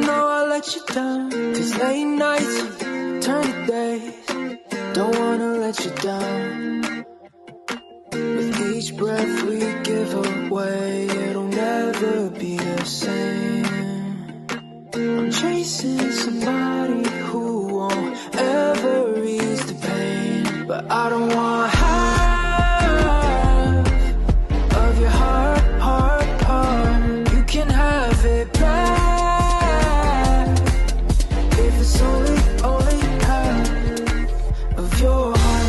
know I let you down, 'cause late nights turn to days. Don't wanna let you down. With each breath we give away, it'll never be the same. I'm chasing somebody who won't ever ease the pain, but I don't want half of your heart, heart, heart. You can have it back if it's only half of your heart.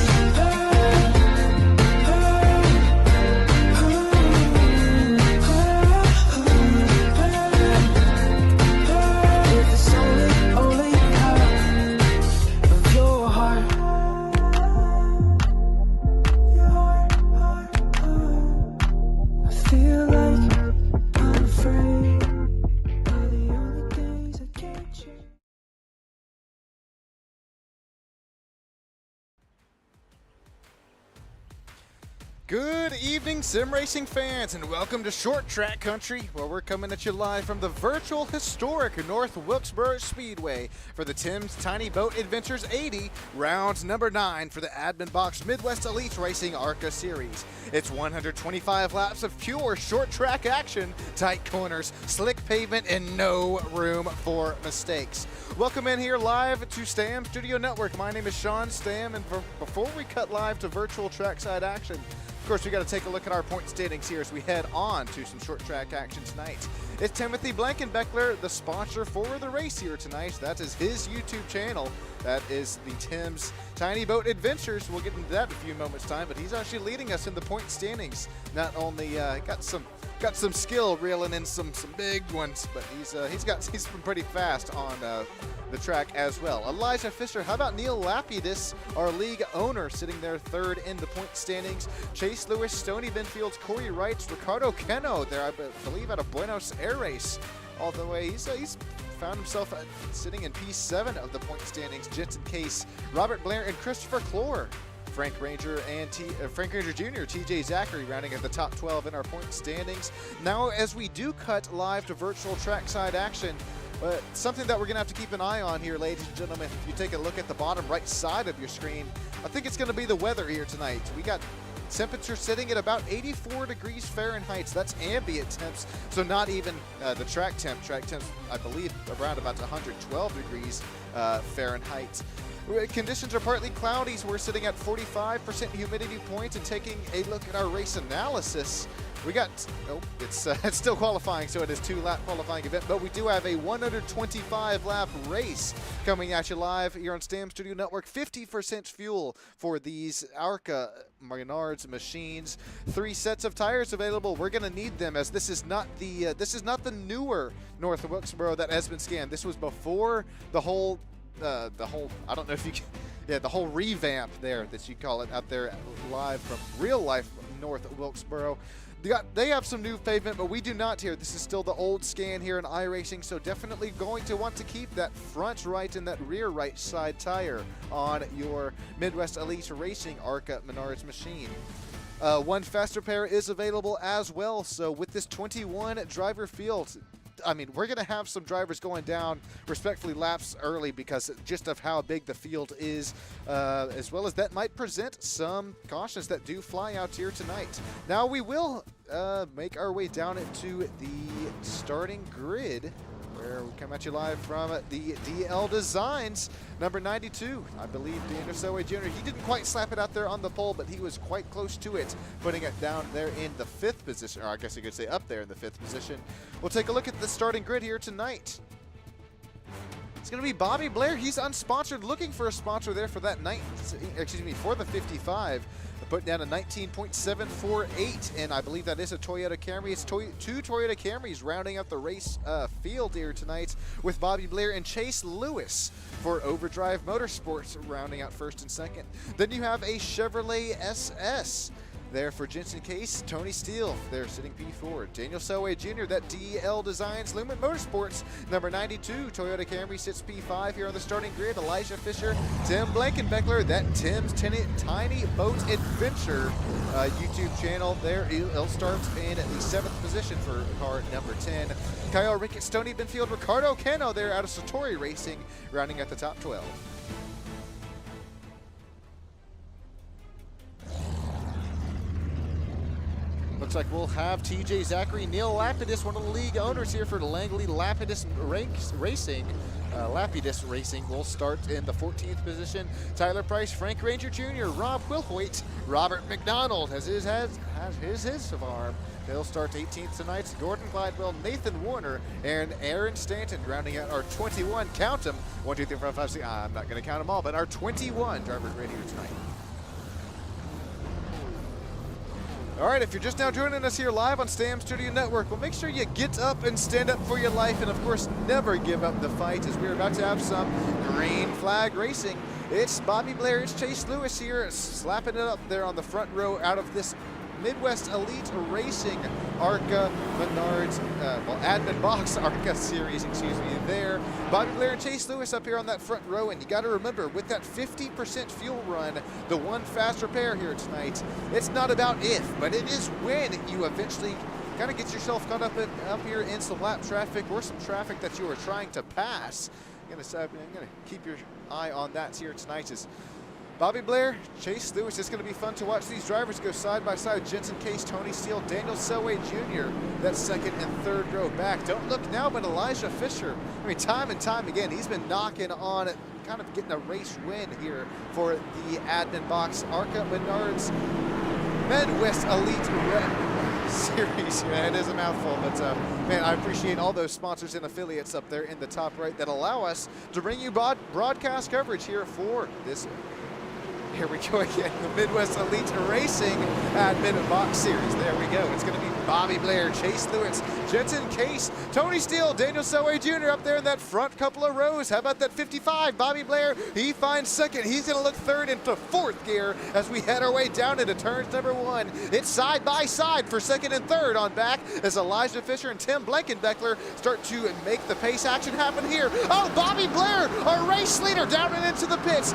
Good evening, sim racing fans, and welcome to Short Track Country, where we're coming at you live from the virtual historic North Wilkesboro Speedway for the Tim's Tiny Boat Adventures 80, round number 9 for the Admin Box Midwest Elite Racing ARCA Series. It's 125 laps of pure short track action, tight corners, slick pavement, and no room for mistakes. Welcome in here live to Stam Studio Network. My name is Sean Stam, and before we cut live to virtual trackside action, of course, we got to take a look at our point standings here as we head on to some short track action tonight. It's Timothy Blankenbeckler, the sponsor for the race here tonight. That is his YouTube channel. That is the Tim's Tiny Boat Adventures. We'll get into that in a few moments' time, but he's actually leading us in the point standings. Not only got some skill reeling in some big ones, but he's been pretty fast on the track as well. Elijah Fisher, how about Neil Lapidus, our league owner, sitting there third in the point standings. Chase Lewis, Stony Benfields, Corey Wright, Ricardo Keno there, I believe, out of Buenos Aires. All the way, he's found himself sitting in P7 of the point standings. Jensen Case, Robert Blair, and Christopher Clore. Frank Ranger Jr., TJ Zachary rounding at the top 12 in our point standings. Now, as we do cut live to virtual trackside action, something that we're going to have to keep an eye on here, ladies and gentlemen, if you take a look at the bottom right side of your screen, I think it's going to be the weather here tonight. We got temperature sitting at about 84 degrees Fahrenheit. That's ambient temps, so not even the track temp. Track temps, I believe, around about 112 degrees Fahrenheit. Conditions are partly cloudy, so we're sitting at 45% humidity point, and taking a look at our race analysis. We got, it's still qualifying, so it is 2-lap qualifying event, but we do have a 125-lap race coming at you live here on Stam Studio Network. 50% fuel for these ARCA Menards machines. 3 sets of tires available. We're going to need them, as this is not the newer North Wilkesboro that has been scanned. This was before the whole I don't know if you can, the whole revamp there that you call it out there live from real life North Wilkesboro. They have some new pavement, but we do not here. This is still the old scan here in iRacing, so definitely going to want to keep that front right and that rear right side tire on your Midwest Elite Racing ARCA Menards machine. One faster pair is available as well, so with this 21 driver field, I mean, we're going to have some drivers going down respectfully laps early because just of how big the field is, as well as that might present some cautions that do fly out here tonight. Now we will make our way down into the starting grid, where we come at you live from the DL Designs, number 92. I believe Daniel Selway Jr., he didn't quite slap it out there on the pole, but he was quite close to it, putting it down there in the 5th position, or I guess you could say up there in the 5th position. We'll take a look at the starting grid here tonight. It's going to be Bobby Blair. He's unsponsored, looking for a sponsor there for that for the 55. Put down a 19.748, and I believe that is a Toyota Camry. It's 2 Toyota Camrys rounding out the race field here tonight, with Bobby Blair and Chase Lewis for Overdrive Motorsports rounding out first and second. Then you have a Chevrolet SS there for Jensen Case. Tony Steele there sitting P4. Daniel Selway Jr., that DL Designs Lumen Motorsports. Number 92, Toyota Camry sits P5 here on the starting grid. Elijah Fisher, Tim Blankenbeckler, that Tim's Tiny Boat Adventure YouTube channel there. He'll start in the 7th position for car number 10. Kyle Ricketts, Stony Benfield, Ricardo Cano there out of Satori Racing, rounding at the top 12. Looks like we'll have TJ Zachary, Neil Lapidus, one of the league owners here for the Langley Lapidus Racing. Lapidus Racing will start in the 14th position. Tyler Price, Frank Ranger Jr., Rob Wilhoit, Robert McDonald has his farm. They'll start 18th tonight. Gordon Clydewell, Nathan Warner, and Aaron Stanton rounding out our 21. Count them. 1, 2, 3, 4, 5, 6. I'm not going to count them all, but our 21 drivers ready here tonight. All right, if you're just now joining us here live on Stam Studio Network, well, make sure you get up and stand up for your life, and of course, never give up the fight, as we're about to have some green flag racing. It's Bobby Blair, it's Chase Lewis here, slapping it up there on the front row out of this Midwest Elite Racing ARCA Menards, Admin Box ARCA Series, there. Bobby Blair and Chase Lewis up here on that front row, and you got to remember, with that 50% fuel run, the one fast repair here tonight, it's not about if, but it is when you eventually kind of get yourself caught up here in some lap traffic or some traffic that you are trying to pass. I'm gonna keep your eye on that here tonight. Is Bobby Blair, Chase Lewis. It's going to be fun to watch these drivers go side by side. Jensen Case, Tony Steele, Daniel Selway Jr., that second and third row back. Don't look now, but Elijah Fisher. I mean, time and time again, he's been knocking on it, kind of getting a race win here for the Admin Box ARCA Menards Midwest Elite Series. Yeah, it is a mouthful, but man, I appreciate all those sponsors and affiliates up there in the top right that allow us to bring you broadcast coverage here for this. Here we go again, the Midwest Elite Racing Admin Box Series. There we go. It's going to be Bobby Blair, Chase Lewis, Jensen Case, Tony Steele, Daniel Selway Jr. up there in that front couple of rows. How about that 55? Bobby Blair, he finds second. He's going to look third into fourth gear as we head our way down into turns number 1. It's side by side for second and third on back as Elijah Fisher and Tim Blankenbeckler start to make the pace action happen here. Oh, Bobby Blair, our race leader, down and into the pits.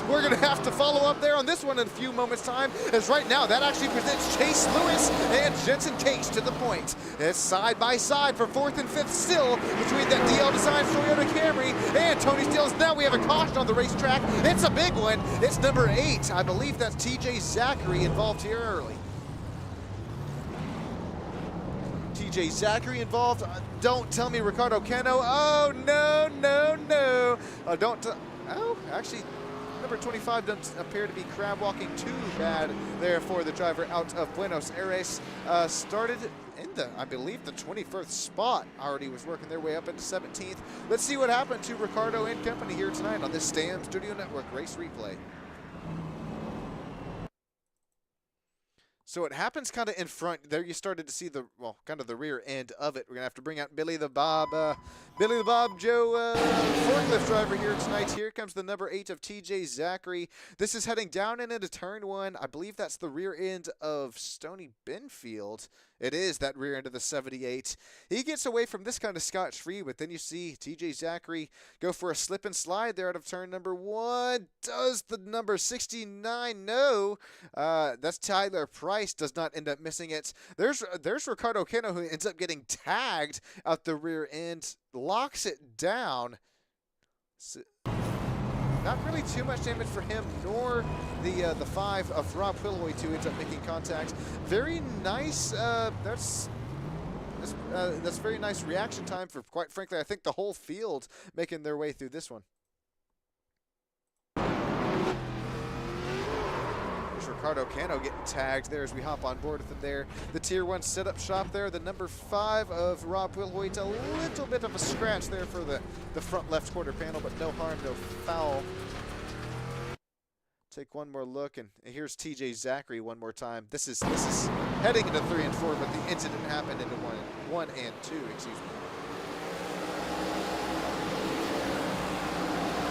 We're going to have to follow up there on this one in a few moments' time, as right now that actually presents Chase Lewis and Jensen Case to the point. It's side by side for 4th and 5th still between that DL Designs Toyota Camry and Tony Steele's. Now we have a caution on the racetrack. It's a big one. It's number 8. I believe that's TJ Zachary involved here early. TJ Zachary involved. Don't tell me Ricardo Cano. Oh, no, no, no. Actually, number 25 doesn't appear to be crab walking too bad there for the driver out of Buenos Aires. Started in I believe the 21st spot. Already was working their way up into 17th. Let's see what happened to Ricardo and company here tonight on this Stam Studio Network race replay. So it happens kind of in front. There you started to see the, kind of the rear end of it. We're going to have to bring out Billy the Bob Joe forklift driver here tonight. Here comes the number 8 of TJ Zachary. This is heading down and into turn 1. I believe that's the rear end of Stony Benfield. It is that rear end of the 78. He gets away from this kind of scotch-free, but then you see TJ Zachary go for a slip and slide there out of turn number 1. Does the number 69 no? That's Tyler Price, does not end up missing it. There's Ricardo Cano, who ends up getting tagged out the rear end, locks it down. So, not really too much damage for him, nor the 5 of Rob Wilhoit, who ends up making contact. Very nice. That's very nice reaction time for, quite frankly, I think the whole field making their way through this one. There's Ricardo Cano getting tagged there as we hop on board with him there. The Tier 1 setup shop there. The number 5 of Rob Wilhoit. A little bit of a scratch there for the front left quarter panel, but no harm, no foul. Take one more look, and here's TJ Zachary one more time. This is heading into 3 and 4, but the incident happened into 1 and 2, excuse me.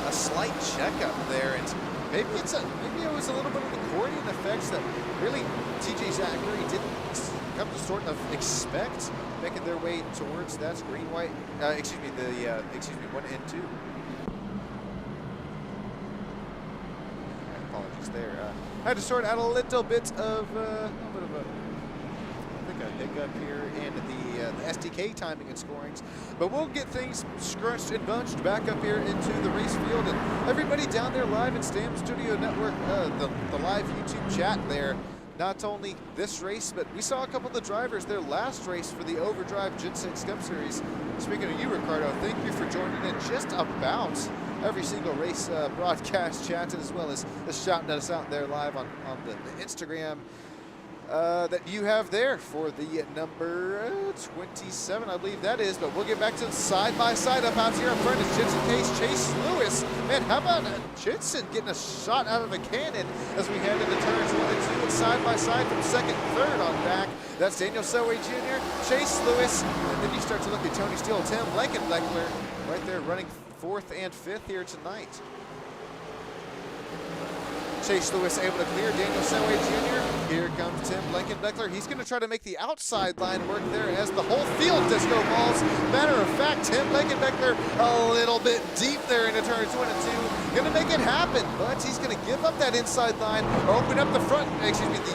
A slight checkup there, and maybe it was a little bit of accordion effects that really TJ Zachary didn't come to sort of expect, making their way towards that green white. Excuse me, 1 and 2. Apologies there. I had to sort out a little bit of a hiccup here in the SDK timing and scorings, but we'll get things scrunched and bunched back up here into the race field, and everybody down there live in Stam Studio Network, the live YouTube chat there. Not only this race, but we saw a couple of the drivers their last race for the Overdrive Gen 6 Cup Series. Speaking of you, Ricardo, thank you for joining in just about every single race broadcast chat, as well as shouting us out there live on the Instagram that you have there for the number 27, I believe that is. But we'll get back to the side-by-side up out here in front is Jensen Case, Chase Lewis. Man, how about Jensen getting a shot out of a cannon as we head into turns 1 and 2 and side-by-side from second, third on back. That's Daniel Selway Jr., Chase Lewis, and then you start to look at Tony Steele, Tim Blankenbeckler right there running 4th and 5th here tonight. Chase Lewis able to clear Daniel Selway Jr. Here comes Tim Blankenbeckler. He's going to try to make the outside line work there as the whole field disco balls. Matter of fact, Tim Blankenbeckler a little bit deep there into turns 1 and 2. Going to make it happen, but he's going to give up that inside line, or open up the front, excuse me, the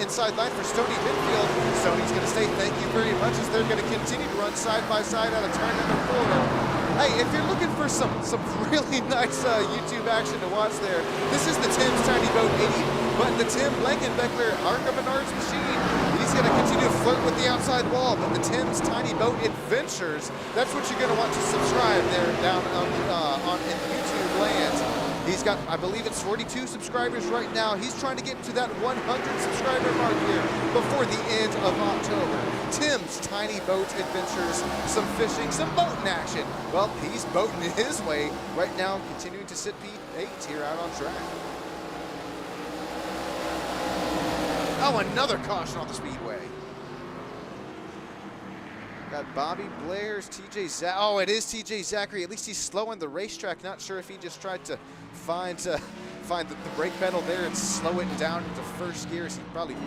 inside line for Stoney Midfield. Stoney's going to say thank you very much as they're going to continue to run side by side out of turn number 4. Hey, if you're looking for some really nice YouTube action to watch there, this is the Tim's Tiny Boat 80, but the Tim Blankenbeckler Arc of Menards machine, he's going to continue to flirt with the outside wall, but the Tim's Tiny Boat Adventures, that's what you're going to want to subscribe there down on in YouTube land. He's got, I believe it's 42 subscribers right now. He's trying to get to that 100 subscriber mark here before the end of October. Tim's Tiny Boat Adventures, some fishing, some boating action. Well, he's boating his way right now, continuing to sit P8 here out on track. Oh, another caution on the speedway. Got Bobby Blair's TJ Zachary. Oh, it is TJ Zachary. At least he's slowing the racetrack. Not sure if he just tried to find the brake pedal there and slow it down into first gear. He probably,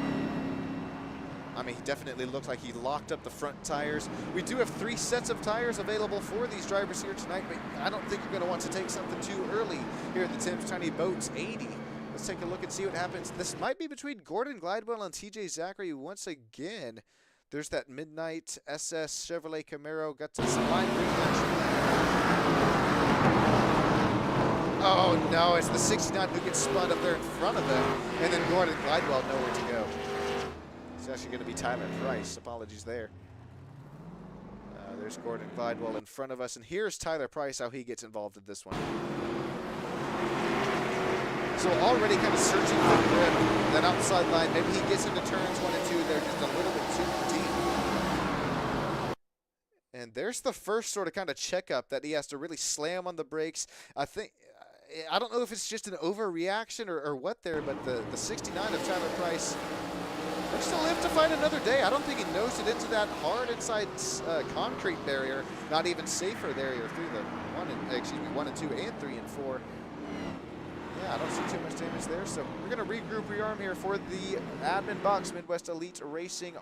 I mean, he definitely looked like he locked up the front tires. We do have 3 sets of tires available for these drivers here tonight, but I don't think you're going to want to take something too early here at the Tim's Tiny Boats 80. Let's take a look and see what happens. This might be between Gordon Glidewell and TJ Zachary once again. There's that Midnight SS Chevrolet Camaro. Got to some line green action there. Oh no, it's the 69 who gets spun up there in front of them. And then Gordon Glidewell nowhere to go. It's actually going to be Tyler Price. Apologies there. There's Gordon Glidewell in front of us. And here's Tyler Price, how he gets involved in this one. So already kind of searching for grip, that outside line. Maybe he gets into turns 1 and 2 there just a little bit too deep. And there's the first sort of kind of checkup that he has to really slam on the brakes. I don't know if it's just an overreaction or what there, but the 69 of Tyler Price, they're still live to fight another day. I don't think he nosed it into that hard inside concrete barrier. Not even safer there through the 1 and 2 and 3 and 4. Yeah, I don't see too much damage there, so we're going to regroup, rearm here for the Admin Box Midwest Elite Racing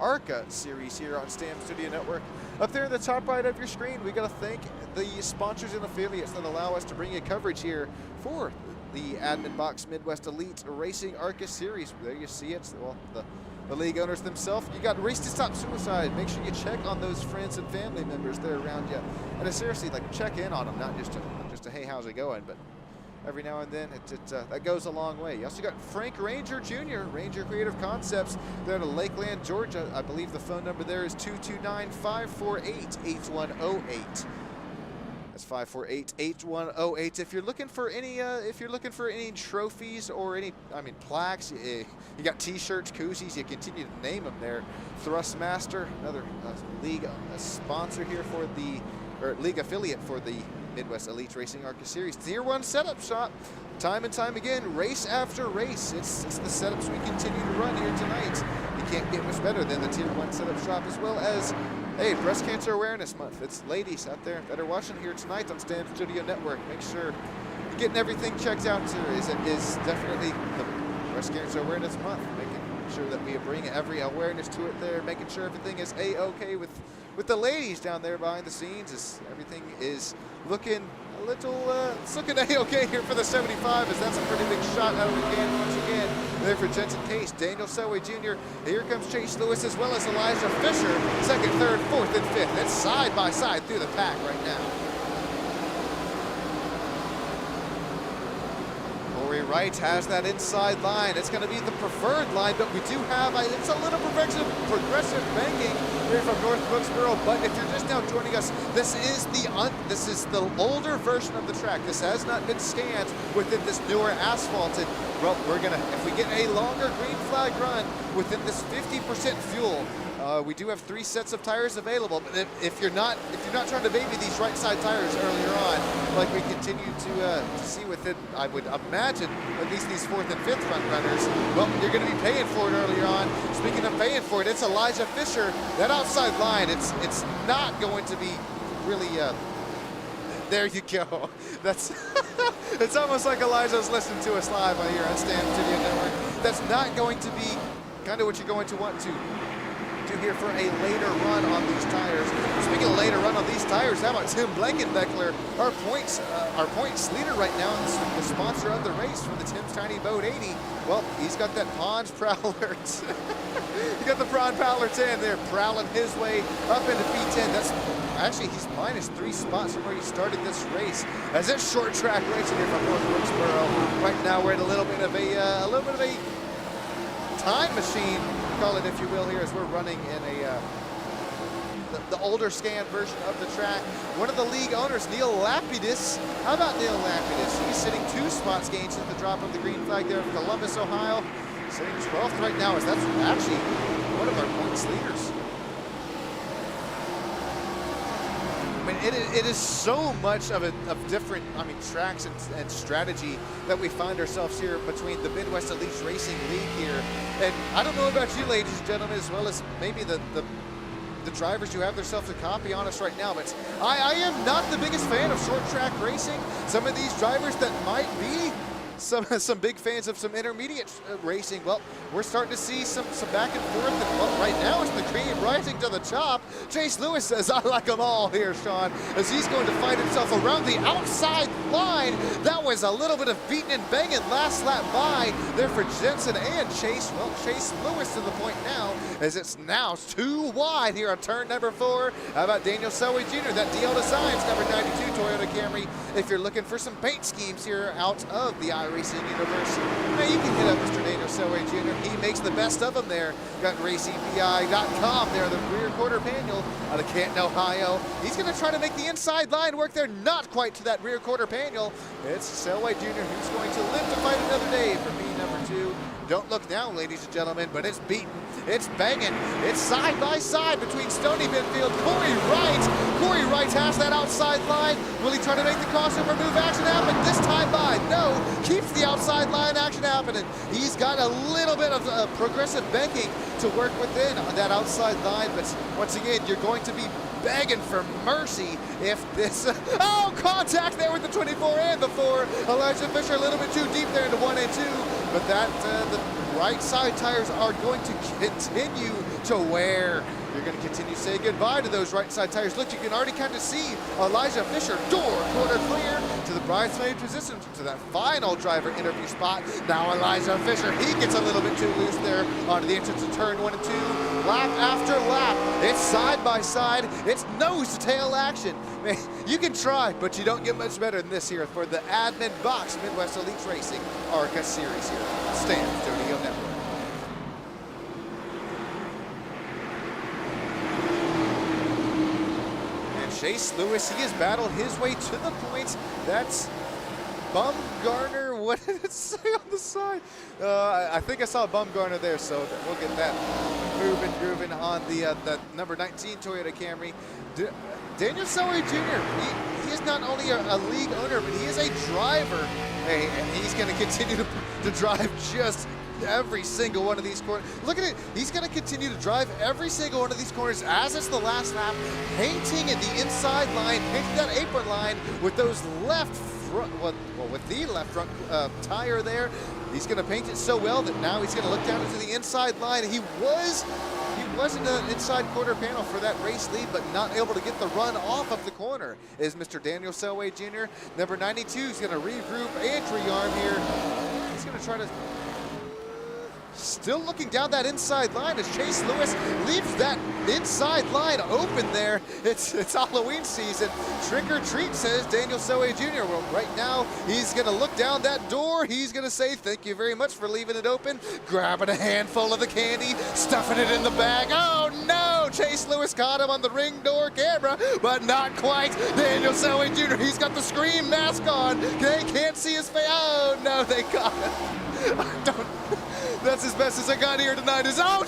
ARCA series here on Stam Studio Network. Up there in the top right of your screen, we got to thank the sponsors and affiliates that allow us to bring you coverage here for the Admin Box Midwest Elite Racing ARCA series. There you see it. Well, the league owners themselves. You got Race to Stop Suicide. Make sure you check on those friends and family members there around you, and seriously, like, check in on them, not just a hey, how's it going, but every now and then, that goes a long way. You also got Frank Ranger Jr., Ranger Creative Concepts, there to Lakeland, Georgia. I believe the phone number there is 229-548-8108. That's 548-8108. If you're looking for any trophies or any, plaques, you got T-shirts, koozies, you continue to name them there. Thrustmaster, another league sponsor here for league affiliate for the Midwest Elite Racing ARCA Series. Tier 1 setup shop. Time and time again, race after race. It's the setups we continue to run here tonight. You can't get much better than the Tier 1 setup shop, as well as Hey, Breast Cancer Awareness Month. It's ladies out there that are watching here tonight on Stan Studio Network. Make sure you're getting everything checked out too. It is definitely the Breast Cancer Awareness Month. Making sure that we bring every awareness to it there, making sure everything is a-okay with the ladies down there behind the scenes. As everything is looking a little, it's looking a-okay here for the 75, as that's a pretty big shot out of the can once again. There for Jensen Case, Daniel Selway Jr. Here comes Chase Lewis as well as Elijah Fisher. Second, third, fourth, and fifth. It's side by side through the pack right now. Corey Wright has that inside line. It's going to be the preferred line, but we do have, it's a little progressive banking here from North Wilkesboro. But if you're just now joining us, this is the older version of the track. This has not been scanned within this newer asphalted. Well, we're gonna, if we get a longer green flag run within this 50% fuel, we do have 3 sets of tires available. But if you're not trying to baby these right side tires earlier on, like we continue to see with it, I would imagine at least these 4th and 5th front runners, well, you're going to be paying for it earlier on. Speaking of paying for it, it's Elijah Fisher. That outside line, it's not going to be really. There you go. That's it's almost like Elijah's listening to us live here on Stan Studio Network. That's not going to be kind of what you're going to want to do here for a later run on these tires. Speaking of later run on these tires, how about Tim Blankenbeckler, our points leader right now, the sponsor of the race for the Tim's Tiny Boat 80. Well, he's got that Pond Prowler. He got the Pond Prowler 10 there, prowling his way up into P10. That's actually, he's minus 3 spots from where he started this race. As it's short track racing here from North Wilkesboro. Right now, we're in a little bit of a time machine, call it if you will, here as we're running in the older scan version of the track. One of the league owners, Neil Lapidus. How about Neil Lapidus? He's sitting 2 spots gained since the drop of the green flag there in Columbus, Ohio. Sitting 12th right now, as that's actually one of our points leaders. I mean, it is so much of different, tracks and strategy that we find ourselves here between the Midwest Elite Racing League here. And I don't know about you, ladies and gentlemen, as well as maybe the drivers who have themselves a copy on us right now, but I am not the biggest fan of short track racing. Some of these drivers that might be some big fans of some intermediate racing. Well, we're starting to see some back and forth. And, well, right now it's the cream rising to the top. Chase Lewis says, I like them all here, Sean, as he's going to find himself around the outside line. That was a little bit of beating and banging last lap by there for Jensen and Chase. Well, Chase Lewis to the point now, as it's now too wide here on turn number 4. How about Daniel Selway Jr., that DL Designs number 92 Toyota Camry. If you're looking for some paint schemes here out of the iRacing universe, now you can hit up Mr. Daniel Selway Jr. He makes the best of them there. Got RacingBI.com there, the rear quarter panel out of Canton, Ohio. He's going to try to make the inside line work there, not quite to that rear quarter panel. It's Selway Jr. who's going to live to fight another day for P number 2. Don't look down, ladies and gentlemen, but it's beaten, it's banging, it's side by side between Stony Binfield, Corey Wright. Corey Wright has that outside line. Will he try to make the crossover move action happen this time by? No, keeps the outside line action happening. He's got a little bit of progressive banking to work within on that outside line, but once again, you're going to be begging for mercy if this, oh, contact there with the 24 and the 4. Elijah Fisher a little bit too deep there into 1 and 2, but that, the right side tires are going to continue to wear. You're going to continue to say goodbye to those right side tires. Look, you can already kind of see Elijah Fisher, quarter clear to the bridesmaid position, to that final driver interview spot. Now Elijah Fisher, he gets a little bit too loose there onto the entrance of turn 1 and 2. Lap after lap, it's side by side, it's nose to tail action. Man, you can try, but you don't get much better than this here for the Admin Box Midwest Elite Racing ARCA Series here on Stan Studio Network. Chase Lewis, he has battled his way to the points. That's Bumgarner. What did it say on the side? I think I saw Bumgarner there, so we'll get that grooving on the number 19 Toyota Camry. Daniel Selway Jr., he is not only a league owner, but he is a driver. Hey, and he's going to continue to drive just every single one of these corners. Look at it. He's going to continue to drive every single one of these corners as it's the last lap, painting in the inside line, painting that apron line with those left front, well, with the left front tire there. He's going to paint it so well that now he's going to look down into the inside line. He was in the inside quarter panel for that race lead, but not able to get the run off of the corner is Mr. Daniel Selway Jr. Number 92 is going to regroup and rearm here. He's going to try to... Still looking down that inside line as Chase Lewis leaves that inside line open there. It's Halloween season. Trick or treat, says Daniel Selway Jr. Well, right now, he's going to look down that door. He's going to say, thank you very much for leaving it open. Grabbing a handful of the candy, stuffing it in the bag. Oh, no! Chase Lewis caught him on the ring door camera, but not quite. Daniel Selway Jr., he's got the Scream mask on. They can't see his face. Oh, no, they got him. That's as best as I got here tonight is, oh,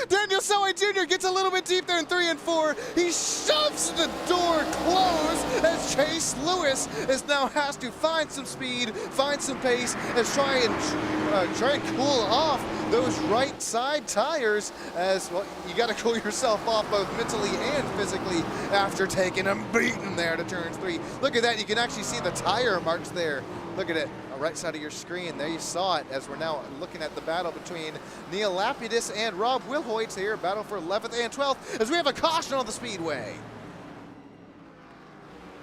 Daniel Selway Jr. gets a little bit deep there in 3 and 4. He shoves the door closed as Chase Lewis now has to find some speed, find some pace, and try and cool off those right side tires as, well, you got to cool yourself off both mentally and physically after taking a beating there to turns 3. Look at that. You can actually see the tire marks there. Look at it, right side of your screen. There you saw it as we're now looking at the battle between Neil Lapidus and Rob Wilhoit here. Battle for 11th and 12th as we have a caution on the speedway.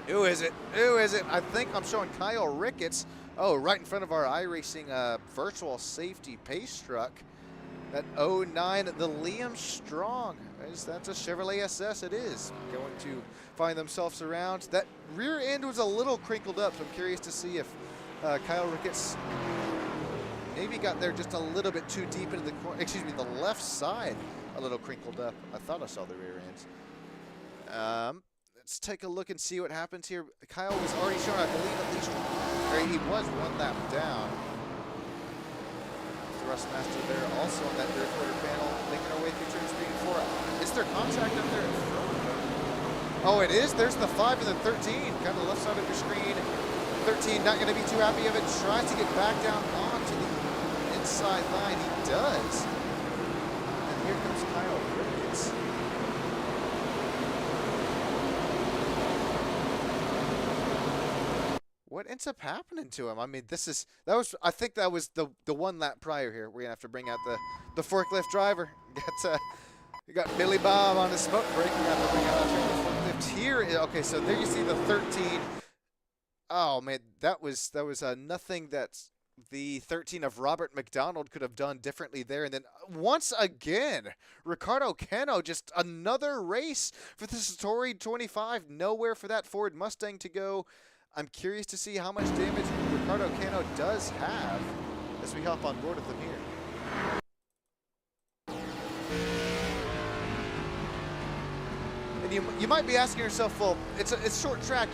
Who is it? Who is it? I think I'm showing Kyle Ricketts. Oh, right in front of our iRacing virtual safety pace truck. That 09, the Liam Strong. That's a Chevrolet SS, it is. Going to find themselves around. That rear end was a little crinkled up, so I'm curious to see if Kyle Ricketts maybe got there just a little bit too deep into the corner. Excuse me, the left side a little crinkled up. I thought I saw the rear ends. Let's take a look and see what happens here. Kyle was already shown, I believe, at least, or he was 1 lap down. Thrustmaster there also on that rear quarter panel, making our way through turns 3 and 4. Is there contact up there in front? Oh, it is. There's the 5 and the 13, kind of the left side of your screen. 13 not going to be too happy of it. Tries to get back down onto the inside line. He does. And here comes Kyle Ricketts. What ends up happening to him? I mean, I think that was the 1 lap prior here. We're gonna have to bring out the forklift driver. We got Billy Bob on his smoke break. We have to bring out the forklift here. Okay, so there you see the 13. Oh man, that was nothing that the 13 of Robert McDonald could have done differently there. And then once again, Ricardo Cano, just another race for the Satori 25. Nowhere for that Ford Mustang to go. I'm curious to see how much damage Ricardo Cano does have as we hop on board with them here. And you might be asking yourself, well, it's short track.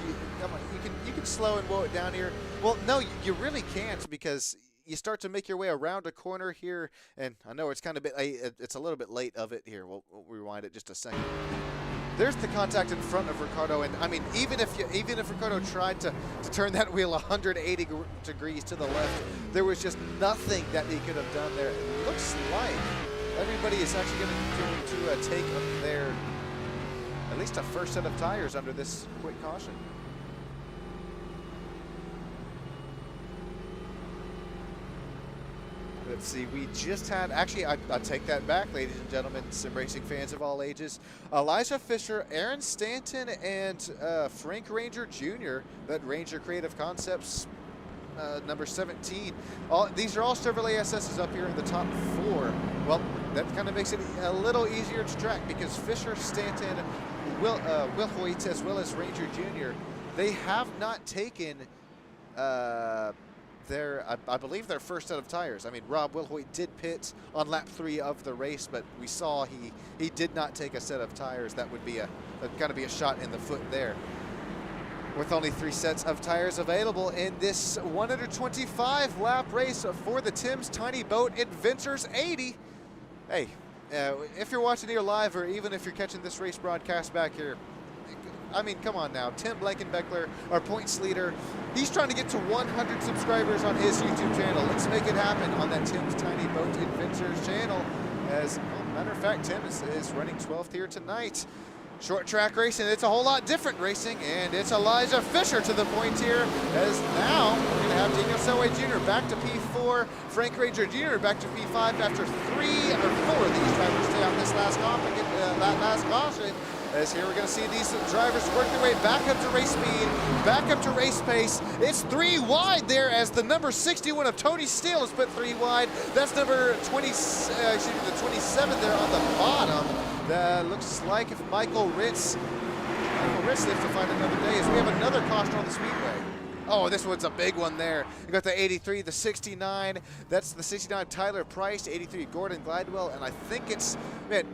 You can slow and blow it down here. Well, no, you really can't, because you start to make your way around a corner here, and I know it's kind of it's a little bit late of it here. We'll rewind it just a second. There's the contact in front of Ricardo, and I mean, even if Ricardo tried to turn that wheel 180 degrees to the left, there was just nothing that he could have done there. It looks like everybody is actually going to take their at least a first set of tires under this quick caution. Let's see, we just had, actually, I take that back, ladies and gentlemen, sim racing fans of all ages. Elijah Fisher, Aaron Stanton, and Frank Ranger Jr., that Ranger Creative Concepts, number 17. These are all Chevrolet SSs up here in the top 4. Well, that kind of makes it a little easier to track, because Fisher, Stanton, Wilhoit, as well as Ranger Jr., they have not taken I believe their first set of tires. I mean, Rob Wilhoit did pit on lap 3 of the race, but we saw he did not take a set of tires. That would be kind of be a shot in the foot there. With only 3 sets of tires available in this 125 lap race for the Tim's Tiny Boat Adventures 80. Hey, if you're watching here live, or even if you're catching this race broadcast back here, I mean, come on now. Tim Blankenbeckler, our points leader, he's trying to get to 100 subscribers on his YouTube channel. Let's make it happen on that Tim's Tiny Boat Adventures channel. As well, matter of fact, Tim is running 12th here tonight. Short track racing, it's a whole lot different racing, and it's Elijah Fisher to the point here, as now we're going to have Daniel Selway Jr. back to P4, Frank Ranger Jr. back to P5 after 3 or 4 of these drivers stay on this last caution. As here we're going to see these drivers work their way back up to race speed, back up to race pace. It's 3 wide there as the number 61 of Tony Steele is put 3 wide. That's number 20, the 27 there on the bottom. That looks like if Michael Ritz lives to find another day, as we have another caution on the speedway. Oh, this one's a big one there. You got the 83, the 69. That's the 69 Tyler Price, 83 Gordon Glidewell, and I think it's, man,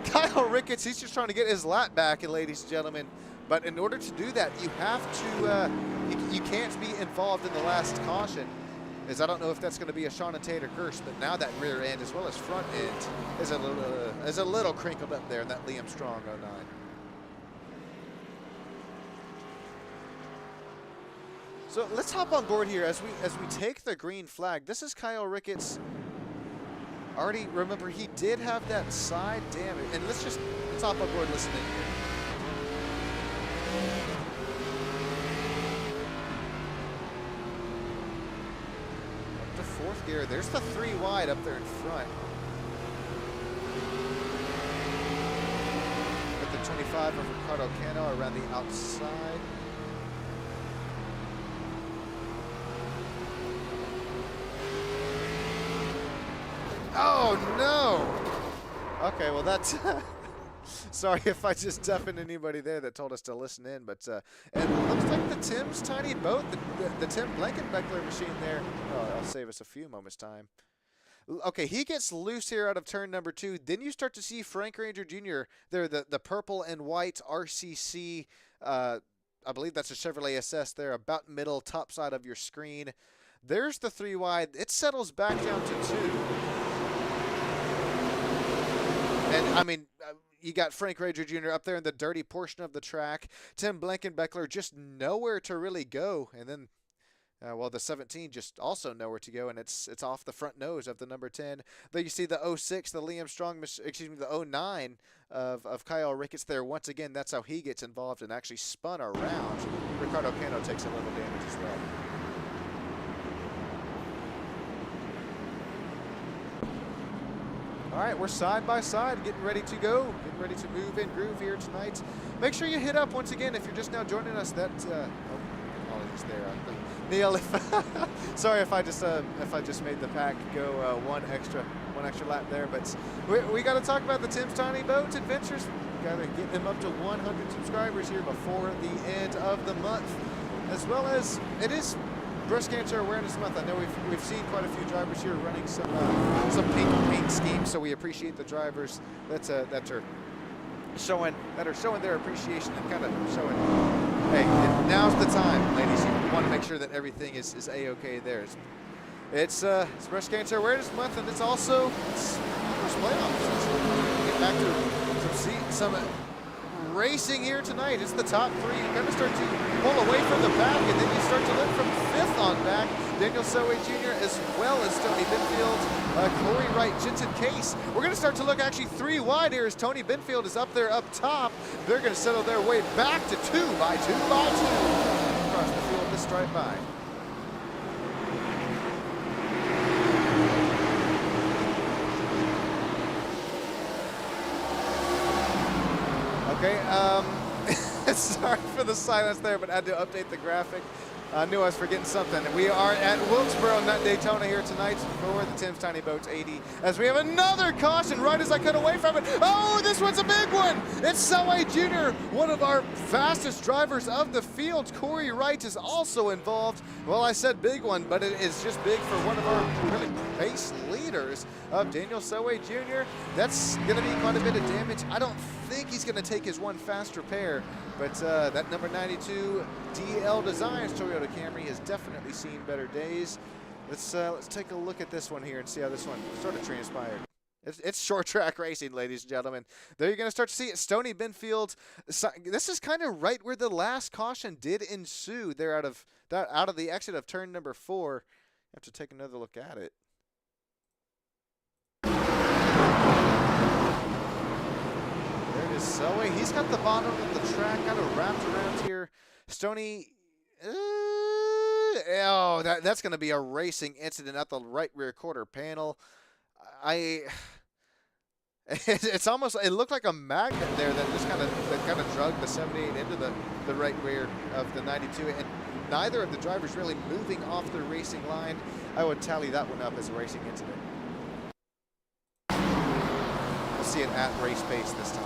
Kyle Ricketts, he's just trying to get his lap back, ladies and gentlemen. But in order to do that, you have to, you can't be involved in the last caution. As I don't know if that's going to be a Sean and Tater curse, but now that rear end as well as front end is a little crinkled up there in that Liam Strong 09. So let's hop on board here as we take the green flag. This is Kyle Ricketts. Already, remember, he did have that side damage. And let's hop on board and listen in here. Up to 4th gear. There's the 3 wide up there in front. With the 25 of Ricardo Cano around the outside. Oh no! Okay, well that's sorry if I just deafened anybody there that told us to listen in, but and it looks like the Tim's Tiny Boat, the Tim Blankenbeckler machine there. Oh, I'll save us a few moments time. Okay, he gets loose here out of turn number 2. Then you start to see Frank Ranger Jr. there, the purple and white RCC. I believe that's a Chevrolet SS there, about middle top side of your screen. There's the 3 wide. It settles back down to 2. And, I mean, you got Frank Rager Jr. up there in the dirty portion of the track. Tim Blankenbeckler just nowhere to really go. And then, well, the 17 just also nowhere to go, and it's off the front nose of the number 10. Then you see the 06, the Liam Strong, excuse me, the 09 of Kyle Ricketts there. Once again, that's how he gets involved and actually spun around. Ricardo Cano takes a little damage as well. All right, we're side by side, getting ready to go, getting ready to move in groove here tonight. Make sure you hit up once again if you're just now joining us. That apologies there, Neil. Sorry if I just made the pack go one extra lap there, but we got to talk about the Tim's Tiny Boat Adventures. Got to get them up to 100 subscribers here before the end of the month, as well as it is Breast Cancer Awareness Month. I know we've seen quite a few drivers here running some pink paint schemes, so we appreciate the drivers that are showing their appreciation and kind of showing, hey, now's the time, ladies. You want to make sure that everything is a-okay there. It's Breast Cancer Awareness Month, and it's also first playoffs. Get back to some racing here tonight. It's the top 3. You kind of start to pull away from the back, and then you start to look from 5th on back. Daniel Selway Jr. as well as Tony Benfield, Corey Wright, Jensen Case. We're going to start to look actually 3 wide here as Tony Benfield is up there up top. They're going to settle their way back to 2 by 2 by 2 across the field this stripe by. Okay, sorry for the silence there, but I had to update the graphic. I knew I was forgetting something. We are at Wilkesboro, not Daytona here tonight for the Tim's Tiny Boats 80. As we have another caution right as I cut away from it. Oh, this one's a big one. It's Selway Jr., one of our fastest drivers of the field. Corey Wright is also involved. Well, I said big one, but it is just big for one of our really pace leaders of Daniel Selway Jr. That's going to be quite a bit of damage. I don't think he's going to take his one faster pair, but that number 92 DL Designs Toyota Camry has definitely seen better days. Let's take a look at this one here and see how this one sort of transpired. It's short track racing, ladies and gentlemen. There you're going to start to see it. Stony Benfield. This is kind of right where the last caution did ensue. They're out of the exit of turn number 4. You have to take another look at it. There it is, Selway. He's got the bottom of the track kind of wrapped around here. Stony. Oh, that's going to be a racing incident at the right rear quarter panel. It's almost, it looked like a magnet there that just kind of drug the 78 into the right rear of the 92, and neither of the drivers really moving off the racing line. I would tally that one up as a racing incident. We'll see it at race pace this time.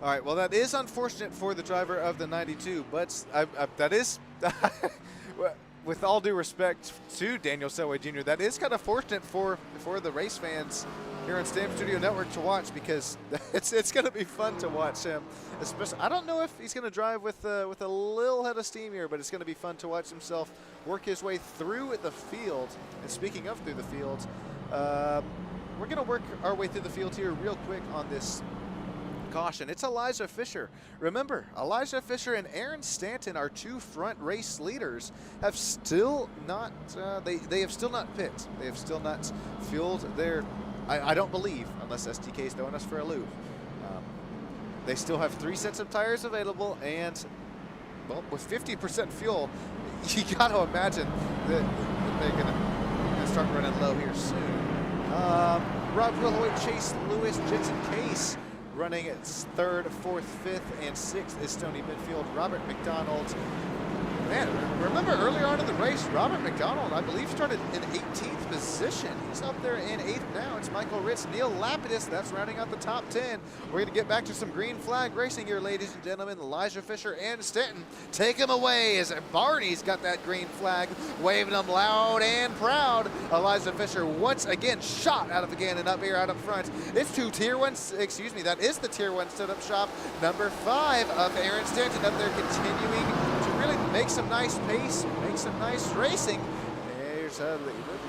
All right, well, that is unfortunate for the driver of the 92, but that is, with all due respect to Daniel Selway Jr., that is kind of fortunate for the race fans here on Stam Studio Network to watch, because it's going to be fun to watch him. Especially, I don't know if he's going to drive with a little head of steam here, but it's going to be fun to watch himself work his way through the field. And speaking of through the field, we're going to work our way through the field here real quick on this caution. It's Elijah Fisher. Remember, Elijah Fisher and Aaron Stanton, our 2 front race leaders, have still not they have still not pit. They have still not fueled their, I don't believe, unless STK is throwing us for a loop. They still have 3 sets of tires available, and well, with 50% fuel, you got to imagine that they're gonna start running low here soon. Rob Wilhoit, Chase Lewis, Jensen Case running at 3rd, 4th, 5th, and 6th is Stony Benfield. Robert McDonald. Man, remember earlier on in the race, Robert McDonald, I believe, started in 18th position. He's up there in 8th now. It's Michael Ritz, Neil Lapidus. That's rounding out the top 10. We're going to get back to some green flag racing here, ladies and gentlemen. Elijah Fisher and Stanton take him away as Barney's got that green flag, waving them loud and proud. Elijah Fisher once again shot out of the cannon up here out up front. It's that is the Tier 1 stood-up shop. Number 5 of Aaron Stanton up there continuing to really make some nice pace, make some nice racing. There's look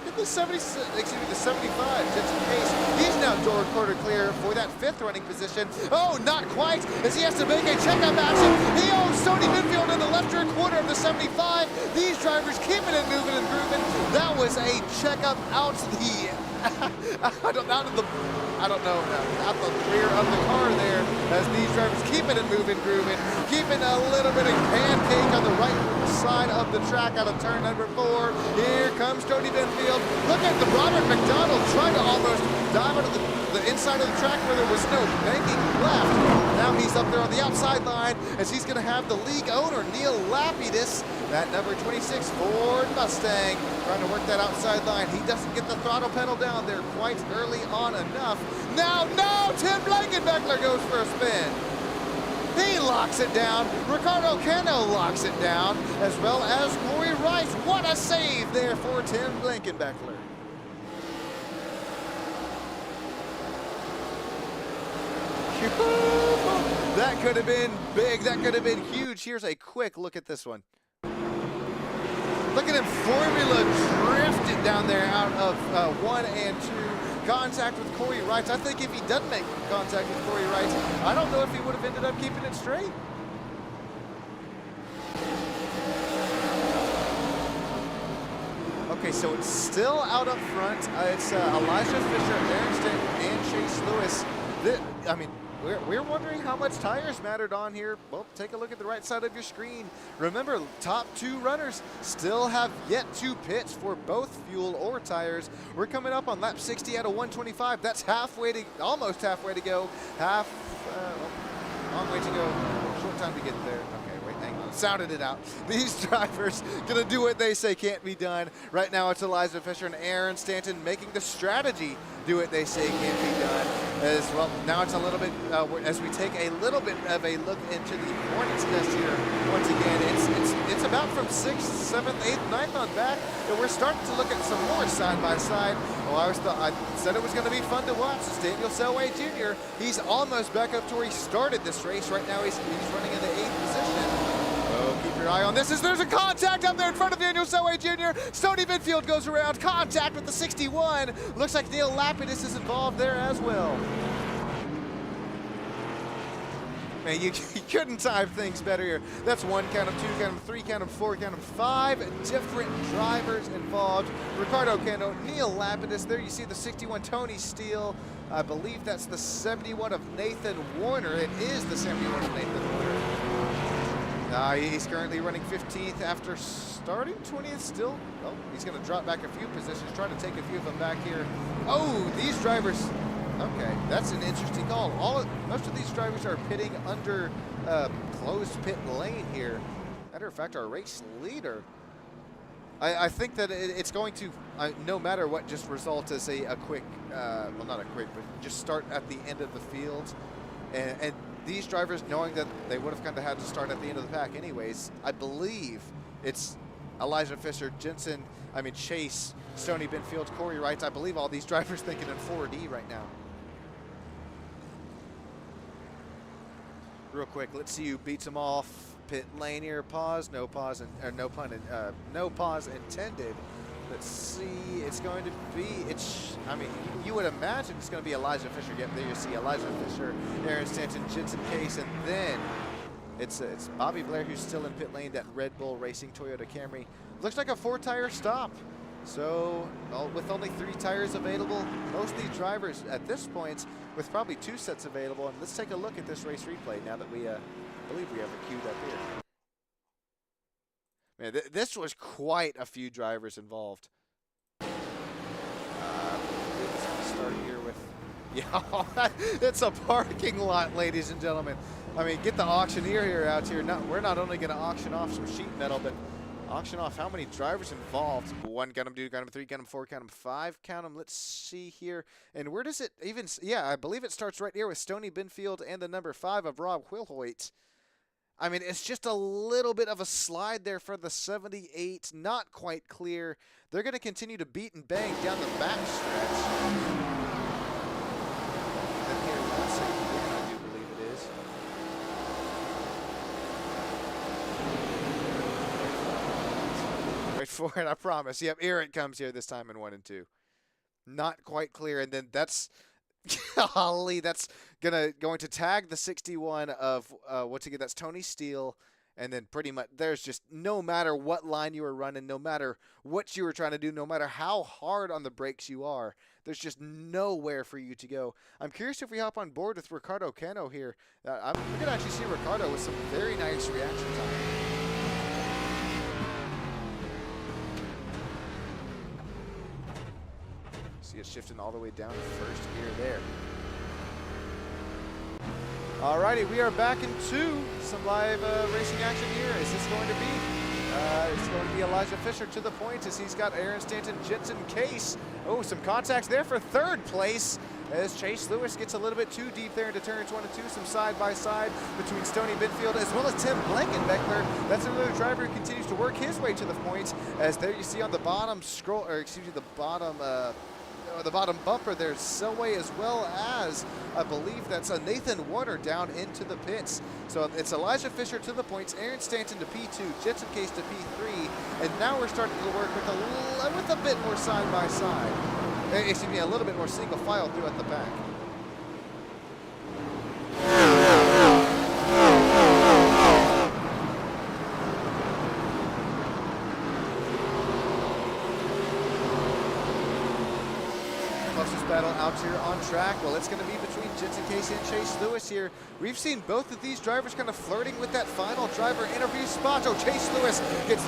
at the 75, Jensen Case. He's now door quarter clear for that 5th running position. Oh, not quite, as he has to make a checkup action. He owns Stony Benfield in the left rear quarter of the 75. These drivers keeping it moving and grooving. That was a checkup out the out the rear of the car there, as these drivers keeping it moving, grooving, keeping a little bit of pancake on the right side of the track out of turn number 4. Here comes Stony Benfield. Look at the Robert McDonald trying to almost dive onto the inside of the track where there was no banking left. Now he's up there on the outside line, as he's going to have the league owner, Neil Lapidus, that number 26 Ford Mustang, trying to work that outside line. He doesn't get the throttle pedal down there quite early on enough. Now, Tim Blankenbeckler goes for a spin. He locks it down. Ricardo Cano locks it down, as well as Corey Rice. What a save there for Tim Blankenbeckler. That could have been big. That could have been huge. Here's a quick look at this one. Look at him formula drifted down there out of 1 and 2. Contact with Corey Wright. I think if he doesn't make contact with Corey Wright, I don't know if he would have ended up keeping it straight. Okay, so it's still out up front. It's Elijah Fisher, Aaron Stanton, and Chase Lewis. We're wondering how much tires mattered on here. Well, take a look at the right side of your screen. Remember, top 2 runners still have yet to pit for both fuel or tires. We're coming up on lap 60 out of 125. That's almost halfway to go. Long way to go. Short time to get there. Okay, wait, hang on. Sounded it out. These drivers gonna do what they say can't be done. Right now, it's Elijah Fisher and Aaron Stanton making the strategy do what they say can't be done. As well, now it's a little bit, as we take a little bit of a look into the Hornets nest here. Once again, it's about from 6th, 7th, 8th, 9th on back, and we're starting to look at some more side-by-side. Well, I said it was going to be fun to watch. It's Daniel Selway Jr. He's almost back up to where he started this race. Right now he's running in the 8th position. Oh, keep your eye on this as there's a contact up there in front of Daniel Selway Jr. Stony Binfield goes around, contact with the 61. Looks like Neil Lapidus is involved there as well. Man, you couldn't time things better here. That's 1, count 'em 2, count 'em 3, count 'em 4, count 'em 5 different drivers involved. Ricardo Cano, Neil Lapidus. There you see the 61 Tony Steele. I believe that's the 71 of Nathan Warner. It is the 71 of Nathan Warner. He's currently running 15th after starting 20th still. Oh, he's going to drop back a few positions, trying to take a few of them back here. Oh, these drivers. Okay, that's an interesting call. Most of these drivers are pitting under closed pit lane here. Matter of fact, our race leader, I think that it's going to, no matter what, just result as a quick, well, not a quick, but just start at the end of the field. And these drivers, knowing that they would have kind of had to start at the end of the pack anyways, I believe it's Elijah Fisher, Chase, Stony Binfield, Corey Wright. I believe all these drivers thinking in 4D right now. Real quick, let's see who beats them off. Pit lane here, pause, no pause, no pause intended. Let's see, it's going to be, you would imagine it's going to be Elijah Fisher. Yep, there you see Elijah Fisher, Aaron Stanton, Jensen Case, and then it's Bobby Blair who's still in pit lane, that Red Bull Racing Toyota Camry. Looks like a 4-tire stop. So, with only 3 tires available, most of these drivers at this point with probably 2 sets available. And let's take a look at this race replay now that we believe we have it queued up here. Man, this was quite a few drivers involved. Let's start here with, yeah, it's a parking lot, ladies and gentlemen. Get the auctioneer here out here. We're not only going to auction off some sheet metal, but auction off how many drivers involved. 1, count 'em 2, count 'em 3, count 'em 4, count 'em 5, count 'em. Let's see here. And where does it even, yeah, I believe it starts right here with Stony Binfield and the number 5 of Rob Wilhoit. It's just a little bit of a slide there for the 78, not quite clear. They're going to continue to beat and bang down the back stretch. And here, once again, I do believe it is. Wait for it, I promise. Yep, here it comes here this time in 1 and 2. Not quite clear, and then that's... Golly, that's going to tag the 61 of once again, that's Tony Steele, and then pretty much there's just, no matter what line you were running, no matter what you were trying to do, no matter how hard on the brakes you are, there's just nowhere for you to go. I'm curious if we hop on board with Ricardo Cano here. We're going to actually see Ricardo with some very nice reaction time. See it shifting all the way down to first gear there. Alrighty, we are back into some live racing action here. Is this going to be? It's going to be Elijah Fisher to the point as he's got Aaron Stanton, Jensen Case. Oh, some contacts there for 3rd place as Chase Lewis gets a little bit too deep there into turns 1 and 2. Some side-by-side between Stony Binfield as well as Tim Blankenbeckler. That's another driver who continues to work his way to the point. As there you see on the bottom scroll, or excuse me, the bottom bumper, there's Selway as well as, I believe that's a Nathan Warner down into the pits. So it's Elijah Fisher to the points, Aaron Stanton to P2, Jensen Case to P3, and now we're starting to work with a bit more side-by-side. Excuse me, a little bit more single file throughout the back. Battle out here on track. Well, it's going to be between Jensen Case and Chase Lewis here. We've seen both of these drivers kind of flirting with that final driver interview spot. Oh, Chase Lewis gets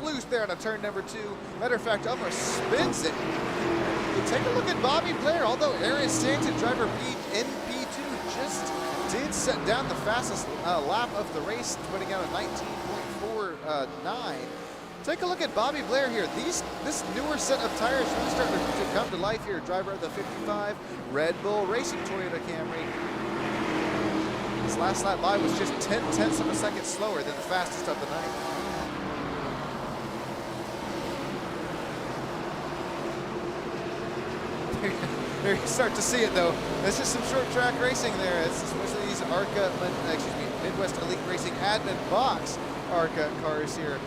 loose there on a turn number 2. Matter of fact, almost spins it. You take a look at Bobby Blair, although Aaron Stanton, driver in P2, just did set down the fastest lap of the race, putting out a 19.49. Take a look at Bobby Blair here. This newer set of tires really starting to come to life here. Driver of the 55 Red Bull Racing Toyota Camry. His last lap by was just 0.10 of a second slower than the fastest of the night. There you start to see it though. This is some short track racing there. It's especially these Midwest Elite Racing admin box ARCA cars here.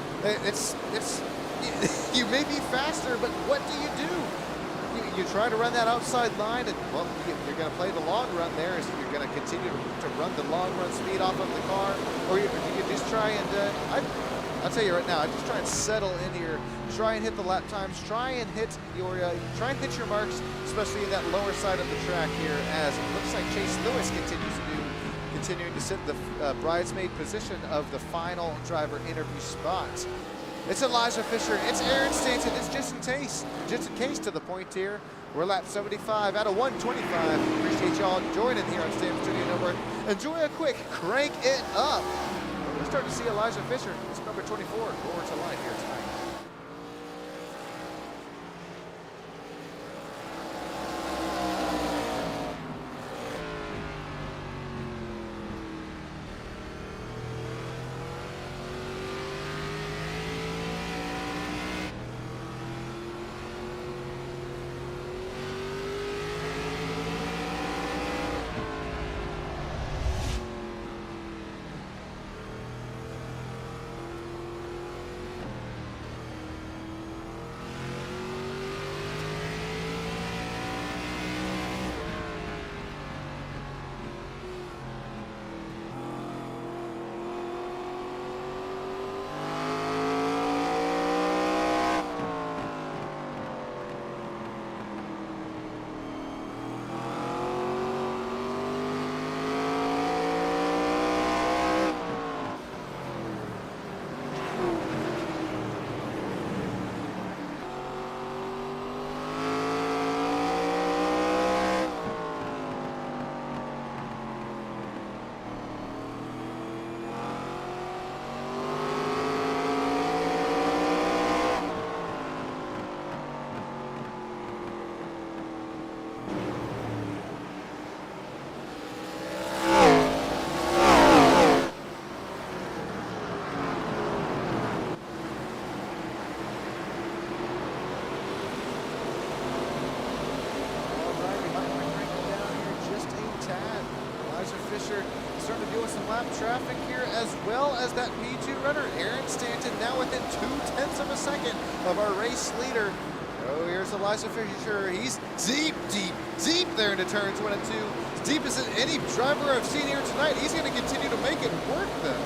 You may be faster, but what do? You try to run that outside line, and well, you're going to play the long run there. Is you're going to continue to run the long run speed off of the car, or you just try and I'll tell you right now, I just try and settle in here, try and hit the lap times, try and hit your marks, especially in that lower side of the track here, as it looks like Chase Lewis continuing to sit the bridesmaid position of the final driver interview spot. It's Elijah Fisher, it's Aaron Stanton, it's just in case to the point here. We're lap 75 out of 125. Appreciate y'all joining here on Stamp Studio Network. Enjoy a quick crank it up. We're starting to see Elijah Fisher, it's number 24, roar to life here tonight. Starting to deal with some lap traffic here, as well as that P2 runner, Aaron Stanton, now within 0.2 of a second of our race leader. Oh, here's Elijah Fisher. He's deep there into turns 1 and 2. As deep as any driver I've seen here tonight. He's going to continue to make it work, though.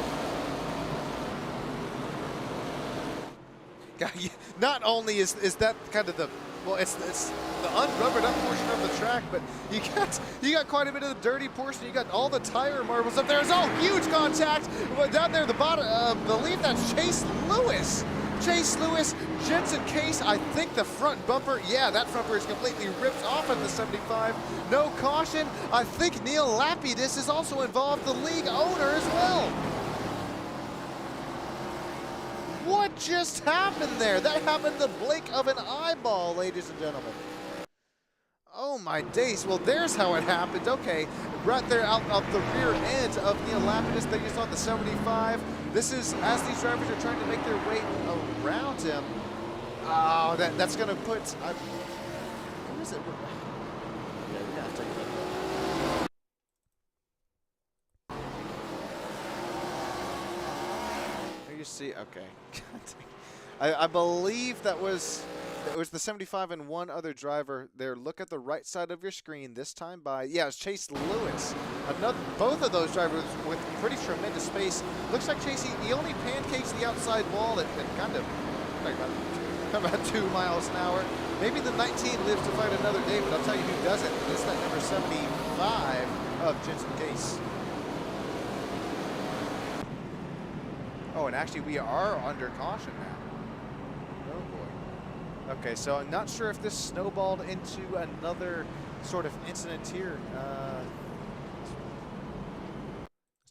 Not only is that kind of the, well, it's the unrubbered up portion of the track, but you got quite a bit of the dirty portion. You got all the tire marbles up there. Oh, huge contact down there at the bottom. I believe that's Chase Lewis. Chase Lewis, Jensen Case, I think the front bumper, yeah, that front bumper is completely ripped off of the 75. No caution. I think Neil Lapidus is also involved, the league owner as well. What just happened there? That happened in the blink of an eyeball, ladies and gentlemen. Oh my days. Well, there's how it happened. Okay, right there out of the rear end of Neil Lapidus that you saw the 75. This is as these drivers are trying to make their way around him. Oh, that's going to put... what is it? Yeah, we have to take a look. You see, okay. I believe that was the 75 and one other driver there. Look at the right side of your screen this time by, yeah, it's Chase Lewis. Both of those drivers with pretty tremendous space. Looks like Chase, he only pancakes the outside wall at kind of about 2 miles an hour. Maybe the 19 lives to fight another day, but I'll tell you who doesn't. It's that number 75 of Jensen Case. Oh, and actually we are under caution now. Oh boy. Okay, so I'm not sure if this snowballed into another sort of incident here. Let's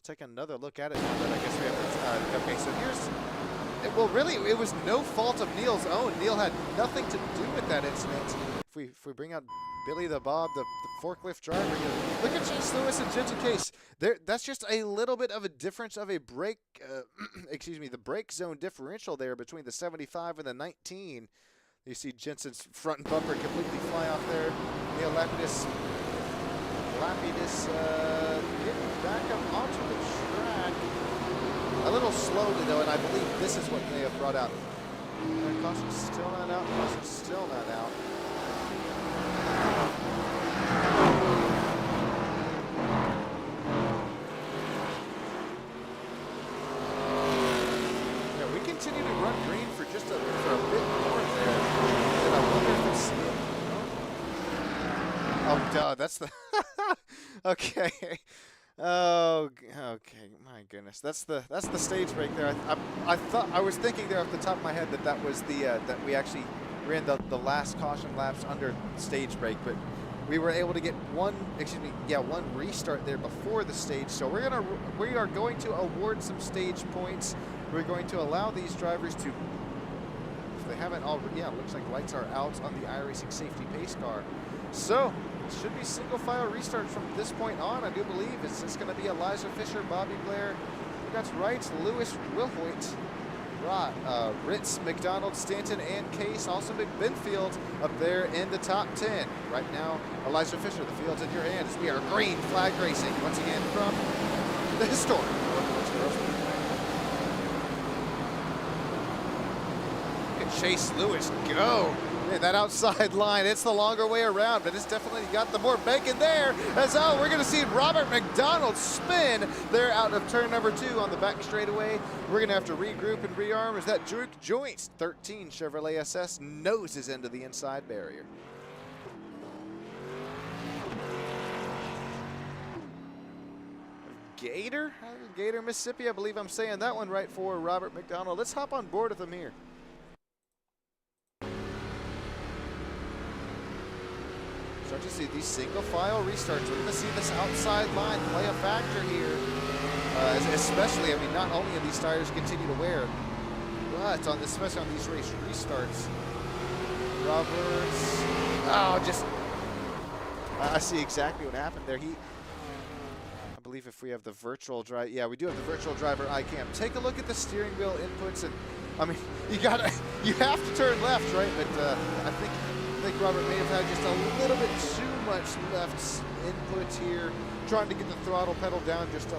take another look at it. But I guess we have to, okay, so here's, well, really, it was no fault of Neil's own. Neil had nothing to do with that incident. If we bring out Billy the Bob, the forklift driver here, look at Chase Lewis and Jensen Case. That's just a little bit of a difference of a brake, excuse me, the brake zone differential there between the 75 and the 19. You see Jensen's front bumper completely fly off there. Neil Lapidus getting back up onto the track. A little slowly though, and I believe this is what they have brought out. Caution still not out, caution still not out. Yeah, we continue to run green for just for a bit more there. And I wonder if it's oh duh, that's the okay. Oh, okay. My goodness, that's the stage break there. I was thinking there off the top of my head that was the that we actually ran the last caution laps under stage break, but we were able to get one restart there before the stage. So we are going to award some stage points. We're going to allow these drivers to, if they haven't already, yeah, it looks like lights are out on the iRacing safety pace car. So it should be single file restart from this point on. I do believe it's just going to be Elijah Fisher, Bobby Blair, that's right, Lewis Wilhoit, Ritz, McDonald, Stanton, and Case. Also McBenfield up there in the top 10. Right now, Elijah Fisher, the field's in your hands. We are green flag racing once again from the historic Look at Chase Lewis go. Man, that outside line, it's the longer way around, but it's definitely got the more bacon there. As we're going to see Robert McDonald spin there out of turn number 2 on the back straightaway. We're going to have to regroup and rearm as that Duke Joints 13 Chevrolet SS noses into the inside barrier. Gator, Mississippi, I believe I'm saying that one right for Robert McDonald. Let's hop on board with him here. Start to see these single file restarts. We're going to see this outside line play a factor here. Especially, I mean, not only are these tires continue to wear, but especially on these race restarts. Roberts, I see exactly what happened there. I believe if we have the virtual drive, yeah, we do have the virtual driver iCam. Take a look at the steering wheel inputs, and I mean, you have to turn left, right? But I think Robert may have had just a little bit too much left input here, trying to get the throttle pedal down just a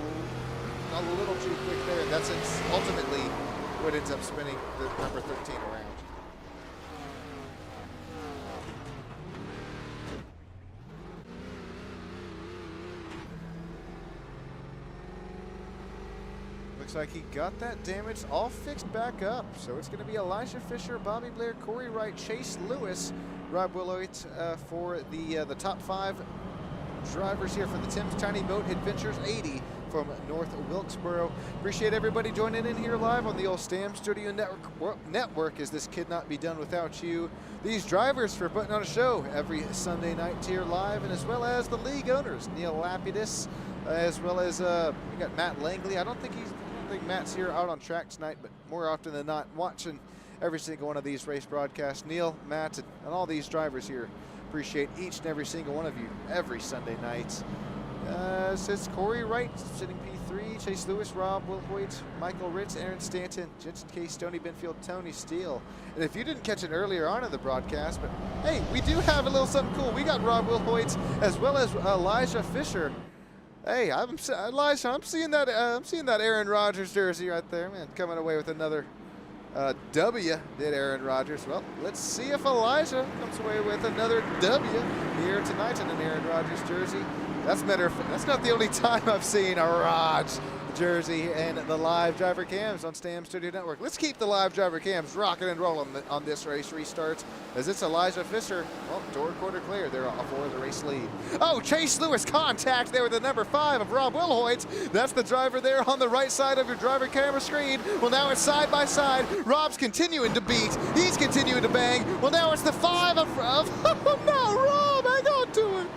little too quick there. That's ultimately what ends up spinning the number 13 around. Looks like he got that damage all fixed back up. So it's going to be Elijah Fisher, Bobby Blair, Corey Wright, Chase Lewis, Rob Wilhoit for the top 5 drivers here for the Tim's Tiny Boat Adventures 80 from North Wilkesboro. Appreciate everybody joining in here live on the old Stam Studio Network as this could not be done without you. These drivers for putting on a show every Sunday night here live, and as well as the league owners, Neil Lapidus, as well as we got Matt Langley. I don't think Matt's here out on track tonight, but more often than not watching every single one of these race broadcasts. Neil, Matt, and all these drivers here, appreciate each and every single one of you every Sunday night. Says Corey Wright, sitting P3, Chase Lewis, Rob Wilhoit, Michael Ritz, Aaron Stanton, Jensen Case, Tony Benfield, Tony Steele. And if you didn't catch it earlier on in the broadcast, but hey, we do have a little something cool. We got Rob Wilhoit as well as Elijah Fisher. Hey, Elijah, I'm seeing that Aaron Rodgers jersey right there, man, coming away with another W, did Aaron Rodgers. Well, let's see if Elijah comes away with another W here tonight in an Aaron Rodgers jersey. That's not the only time I've seen a Raj jersey and the live driver cams on Stam Studio Network. Let's keep the live driver cams rocking and rolling on this race restart, as it's Elijah Fisher. Well, door quarter clear there for the race lead. Oh, Chase Lewis contact there with the number 5 of Rob Wilhoit. That's the driver there on the right side of your driver camera screen. Well, now it's side by side. Rob's continuing to beat. He's continuing to bang. Well, now it's the 5 of no, Rob, hang on to it.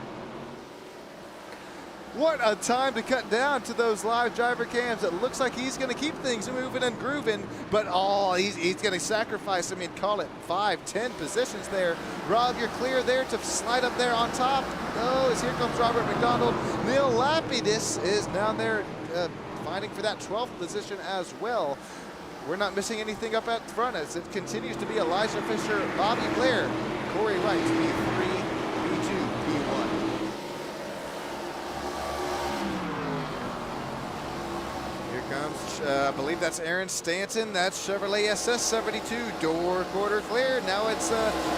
What a time to cut down to those live driver cams. It looks like he's going to keep things moving and grooving, but he's going to sacrifice, call it 5-10 positions there. Rob, you're clear there to slide up there on top. Oh, as here comes Robert McDonald. Neil Lapidus is down there fighting for that 12th position as well. We're not missing anything up at front as it continues to be Elijah Fisher, Bobby Blair, Corey Wright, P3, P2, P1. Here comes, I believe that's Aaron Stanton. That's Chevrolet SS72, door quarter clear. Now it's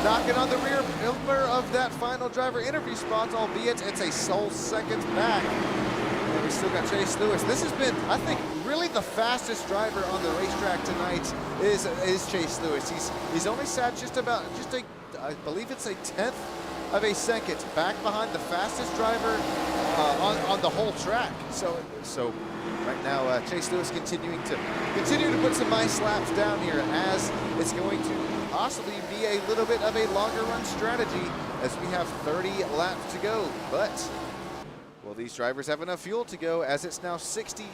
knocking on the rear bumper of that final driver interview spot, albeit it's a sole second back. And we still got Chase Lewis. This has been, I think, really the fastest driver on the racetrack tonight is Chase Lewis. He's only sat I believe it's a 10th of a second back behind the fastest driver on the whole track. So right now Chase Lewis continuing to put some nice laps down here as it's going to possibly be a little bit of a longer run strategy as we have 30 laps to go. But will these drivers have enough fuel to go as it's now 60?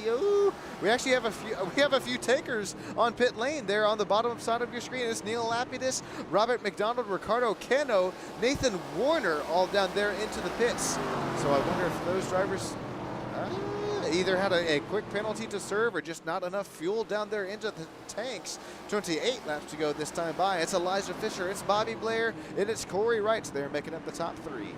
Ooh, we actually have a few takers on pit lane there on the bottom side of your screen. It's Neil Lapidus, Robert McDonald, Ricardo Cano, Nathan Warner all down there into the pits. So I wonder if those drivers either had a quick penalty to serve or just not enough fuel down there into the tanks. 28 laps to go this time by. It's Elijah Fisher, it's Bobby Blair, and it's Corey Wright there making up the top three.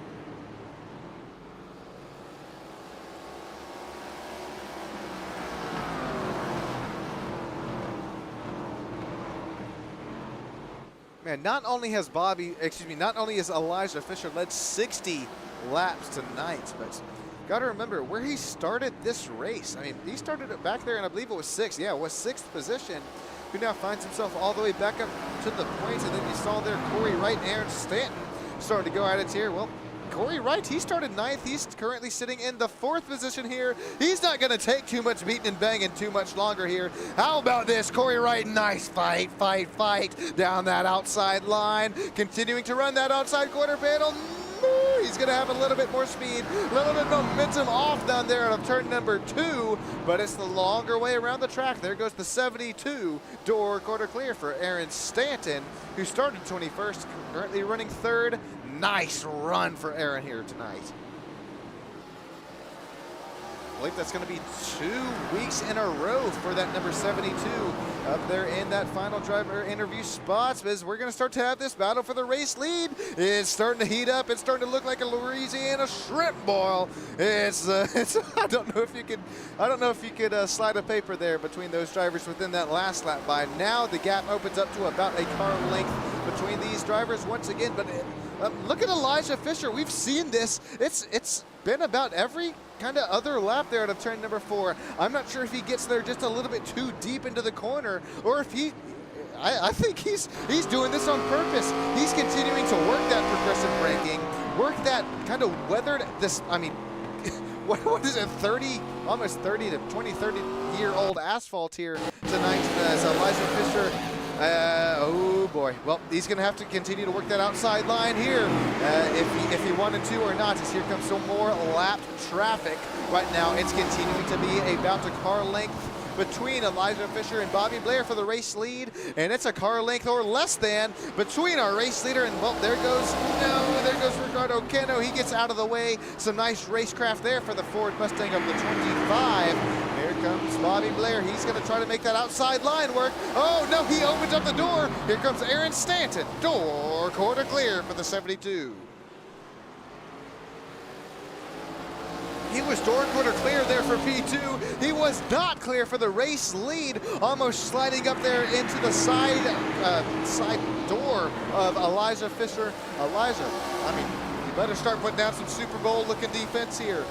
Man, not only has Elijah Fisher led 60 laps tonight, but got to remember where he started this race. He started it back there, and I believe it was sixth. Yeah, it was 6th position. Who now finds himself all the way back up to the points, and then you saw there Corey Wright and Aaron Stanton starting to go at it here. Well, Corey Wright, he started 9th. He's currently sitting in the 4th position here. He's not going to take too much beating and banging too much longer here. How about this? Corey Wright, nice fight down that outside line. Continuing to run that outside quarter panel. He's going to have a little bit more speed, a little bit of momentum off down there out of turn number 2, but it's the longer way around the track. There goes the 72 door quarter clear for Aaron Stanton, who started 21st, currently running 3rd. Nice run for Aaron here tonight. I believe that's going to be 2 weeks in a row for that number 72 up there in that final driver interview spots, as we're going to start to have this battle for the race lead. It's starting to heat up. It's starting to look like a Louisiana shrimp boil. It's I don't know if you could slide a paper there between those drivers within that last lap by. Now the gap opens up to about a car length between these drivers once again. But look at Elijah Fisher. We've seen this. It's been about every kind of other lap there out of turn number 4. I'm not sure if he gets there just a little bit too deep into the corner, or if I think he's doing this on purpose. He's continuing to work that progressive braking, work that kind of weathered this, what is it, almost 30 to 30-year-old asphalt here tonight as Elijah Fisher. Oh boy. Well, he's going to have to continue to work that outside line here if he wanted to or not, as here comes some more lap traffic. Right now, it's continuing to be about a car length between Elijah Fisher and Bobby Blair for the race lead, and it's a car length or less than between our race leader and, well, there goes Ricardo Cano. He gets out of the way. Some nice racecraft there for the Ford Mustang of the 25. Here comes Bobby Blair. He's going to try to make that outside line work. Oh, no, he opens up the door. Here comes Aaron Stanton. Door quarter clear for the 72. He was door quarter clear there for P2. He was not clear for the race lead, almost sliding up there into the side door of Elijah Fisher. Elijah, you better start putting down some Super Bowl looking defense here.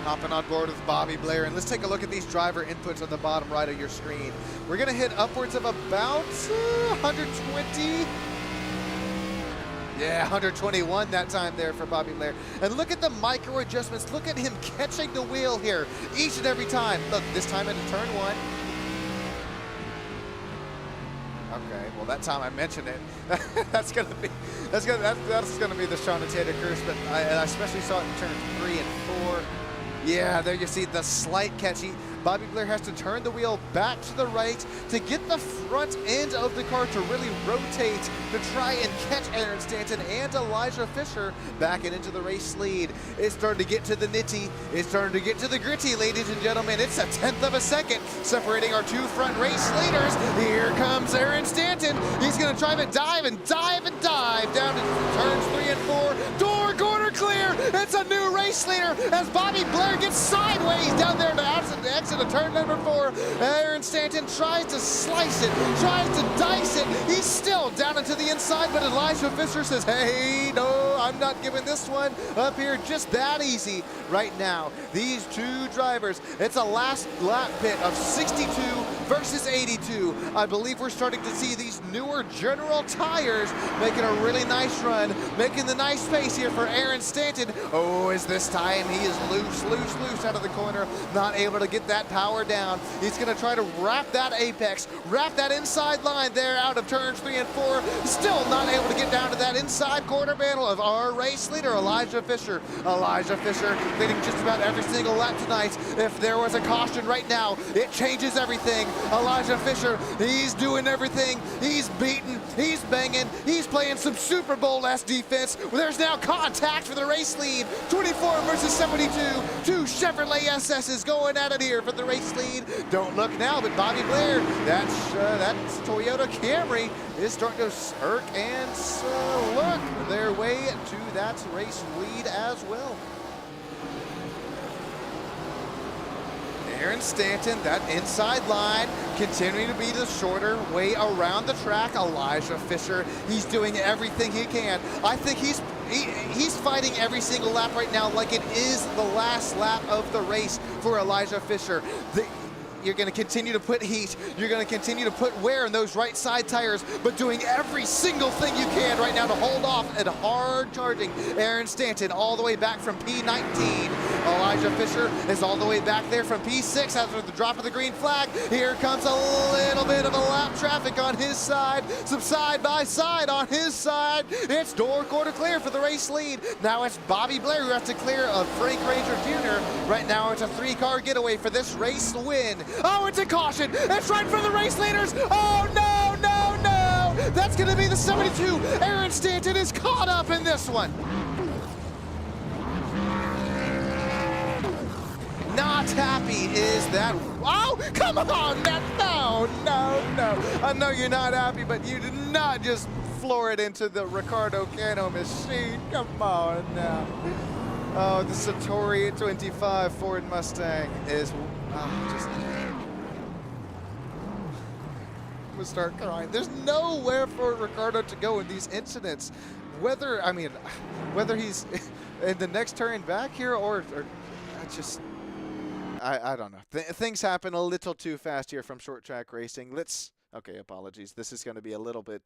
Hopping on board with Bobby Blair, and let's take a look at these driver inputs on the bottom right of your screen. We're going to hit upwards of about 120. Yeah, 121 that time there for Bobby Blair. And look at the micro adjustments. Look at him catching the wheel here each and every time. Look, this time into turn 1. Okay. Well, that time I mentioned it, that's gonna be the Sean and Tater curse. But I especially saw it in turns 3 and 4. Yeah, there you see the slight catch. Bobby Blair has to turn the wheel back to the right to get the front end of the car to really rotate to try and catch Aaron Stanton and Elijah Fisher back into the race lead. It's starting to get to the nitty. It's starting to get to the gritty, ladies and gentlemen. It's a 1/10 of a second separating our two front race leaders. Here comes Aaron Stanton. He's going to try to dive and dive and dive down to turns 3 and 4. Door corner clear. It's a new race leader as Bobby Blair gets sideways down there to exit of turn number 4. Aaron Stanton tries to slice it, tries to dice it. He's still down into the inside, but Elijah Fisher says, hey, no, I'm not giving this one up here just that easy. Right now, these two drivers, it's a last lap pit of 62 versus 82. I believe we're starting to see these newer General tires making a really nice run, making the nice pace here for Aaron Stanton. Oh, is this time he is loose out of the corner, not able to get that power down. He's going to try to wrap that apex, wrap that inside line there out of turns 3 and 4. Still not able to get down to that inside quarter panel of our race leader, Elijah Fisher. Elijah Fisher leading just about every single lap tonight. If there was a caution right now, it changes everything. Elijah Fisher, he's doing everything. He's beating, he's banging, he's playing some Super Bowl-esque defense. There's now contact for the race lead. 24 versus 72. Two Chevrolet SS's going at it here for the race lead. Don't look now, but Bobby Blair, that Toyota Camry is starting to smirk and look their way to that race lead as well. Aaron Stanton, that inside line, continuing to be the shorter way around the track. Elijah Fisher, he's doing everything he can. I think he's fighting every single lap right now like it is the last lap of the race for Elijah Fisher. You're going to continue to put heat. You're going to continue to put wear in those right side tires, but doing every single thing you can right now to hold off at hard charging Aaron Stanton all the way back from P19. Elijah Fisher is all the way back there from P6 after the drop of the green flag. Here comes a little bit of a lap traffic on his side, some side by side on his side. It's door quarter clear for the race lead. Now it's Bobby Blair who has to clear of Frank Ranger Jr. Right now it's a 3-car getaway for this race win. Oh, it's a caution. It's right for the race leaders. Oh, no, no, no. That's going to be the 72. Aaron Stanton is caught up in this one. Not happy is that. Oh, come on. No, no, no. I know you're not happy, but you did not just floor it into the Ricardo Cano machine. Come on now. Oh, the Satori 25 Ford Mustang is just. I'm gonna start crying. There's nowhere for Ricardo to go in these incidents. Whether he's in the next turn back here or I don't know. Things happen a little too fast here from short track racing. Okay, apologies. This is going to be a little bit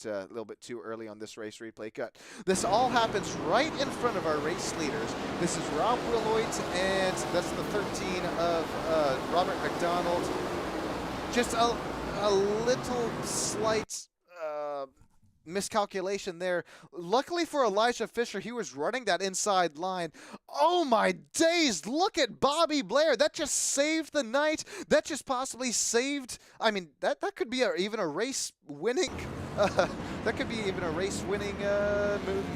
too early on this race replay cut. This all happens right in front of our race leaders. This is Rob Willoit, and that's the 13 of Robert McDonald. Just a little slight miscalculation there. Luckily for Elijah Fisher, he was running that inside line. Oh my days, look at Bobby Blair. That just saved the night. That just possibly saved, I mean, that could be even a race winning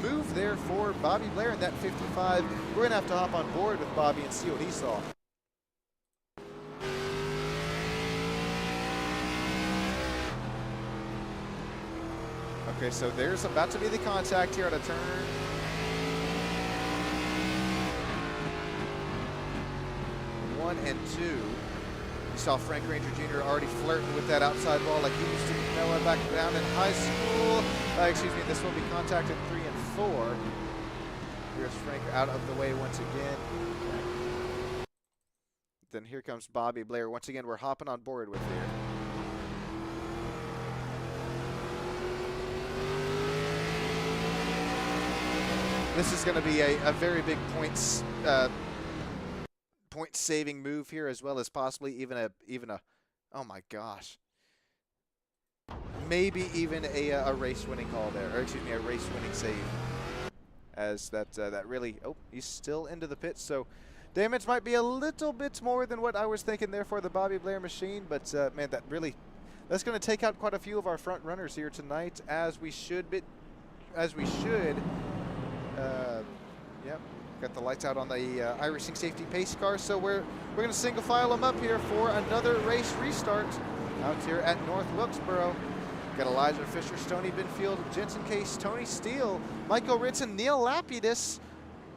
move there for Bobby Blair in that 55. We're gonna have to hop on board with Bobby and see what he saw. Okay, so there's about to be the contact here at a turn. One and two. You saw Frank Ranger Jr. already flirting with that outside wall like he used to Noah back down in high school. Excuse me, this will be contact in 3 and 4. Here's Frank out of the way once again. Okay. Then here comes Bobby Blair. Once again, we're hopping on board with here. This is going to be a very big point-saving move here, as well as possibly even a. Oh my gosh! maybe even a race-winning call there, or excuse me, a race-winning save. As that really, oh, he's still into the pits, so damage might be a little bit more than what I was thinking there for the Bobby Blair machine, but man, that's going to take out quite a few of our front runners here tonight, as we should. Yep, got the lights out on the iRacing Safety Pace car, so we're going to single file them up here for another race restart out here at North Wilkesboro. Got Elijah Fisher, Stoney Binfield, Jensen Case, Tony Steele, Michael Ritz, and Neil Lapidus.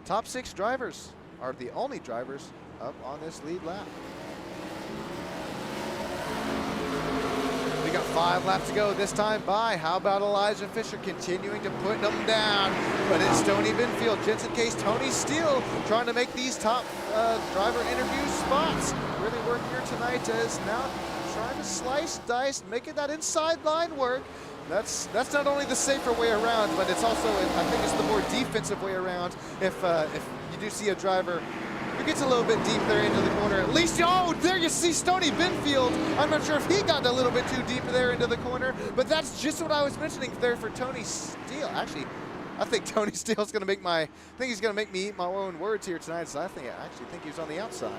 Top 6 drivers are the only drivers up on this lead lap. We got 5 laps to go this time by. How about Elijah Fisher continuing to put them down? But it's Stoney Binfield, Jensen Case, Tony Steele trying to make these top driver interview spots. Really work here tonight as now trying to slice, dice, making that inside line work. That's not only the safer way around, but it's also, I think it's the more defensive way around. If you do see a driver who gets a little bit deep there into the corner, at least, oh, there you see Stoney Binfield. I'm not sure if he got a little bit too deep there into the corner, but that's just what I was mentioning there for Tony Steele. Actually, I think Tony Steele's going to make he's going to make me eat my own words here tonight, so I actually think he was on the outside.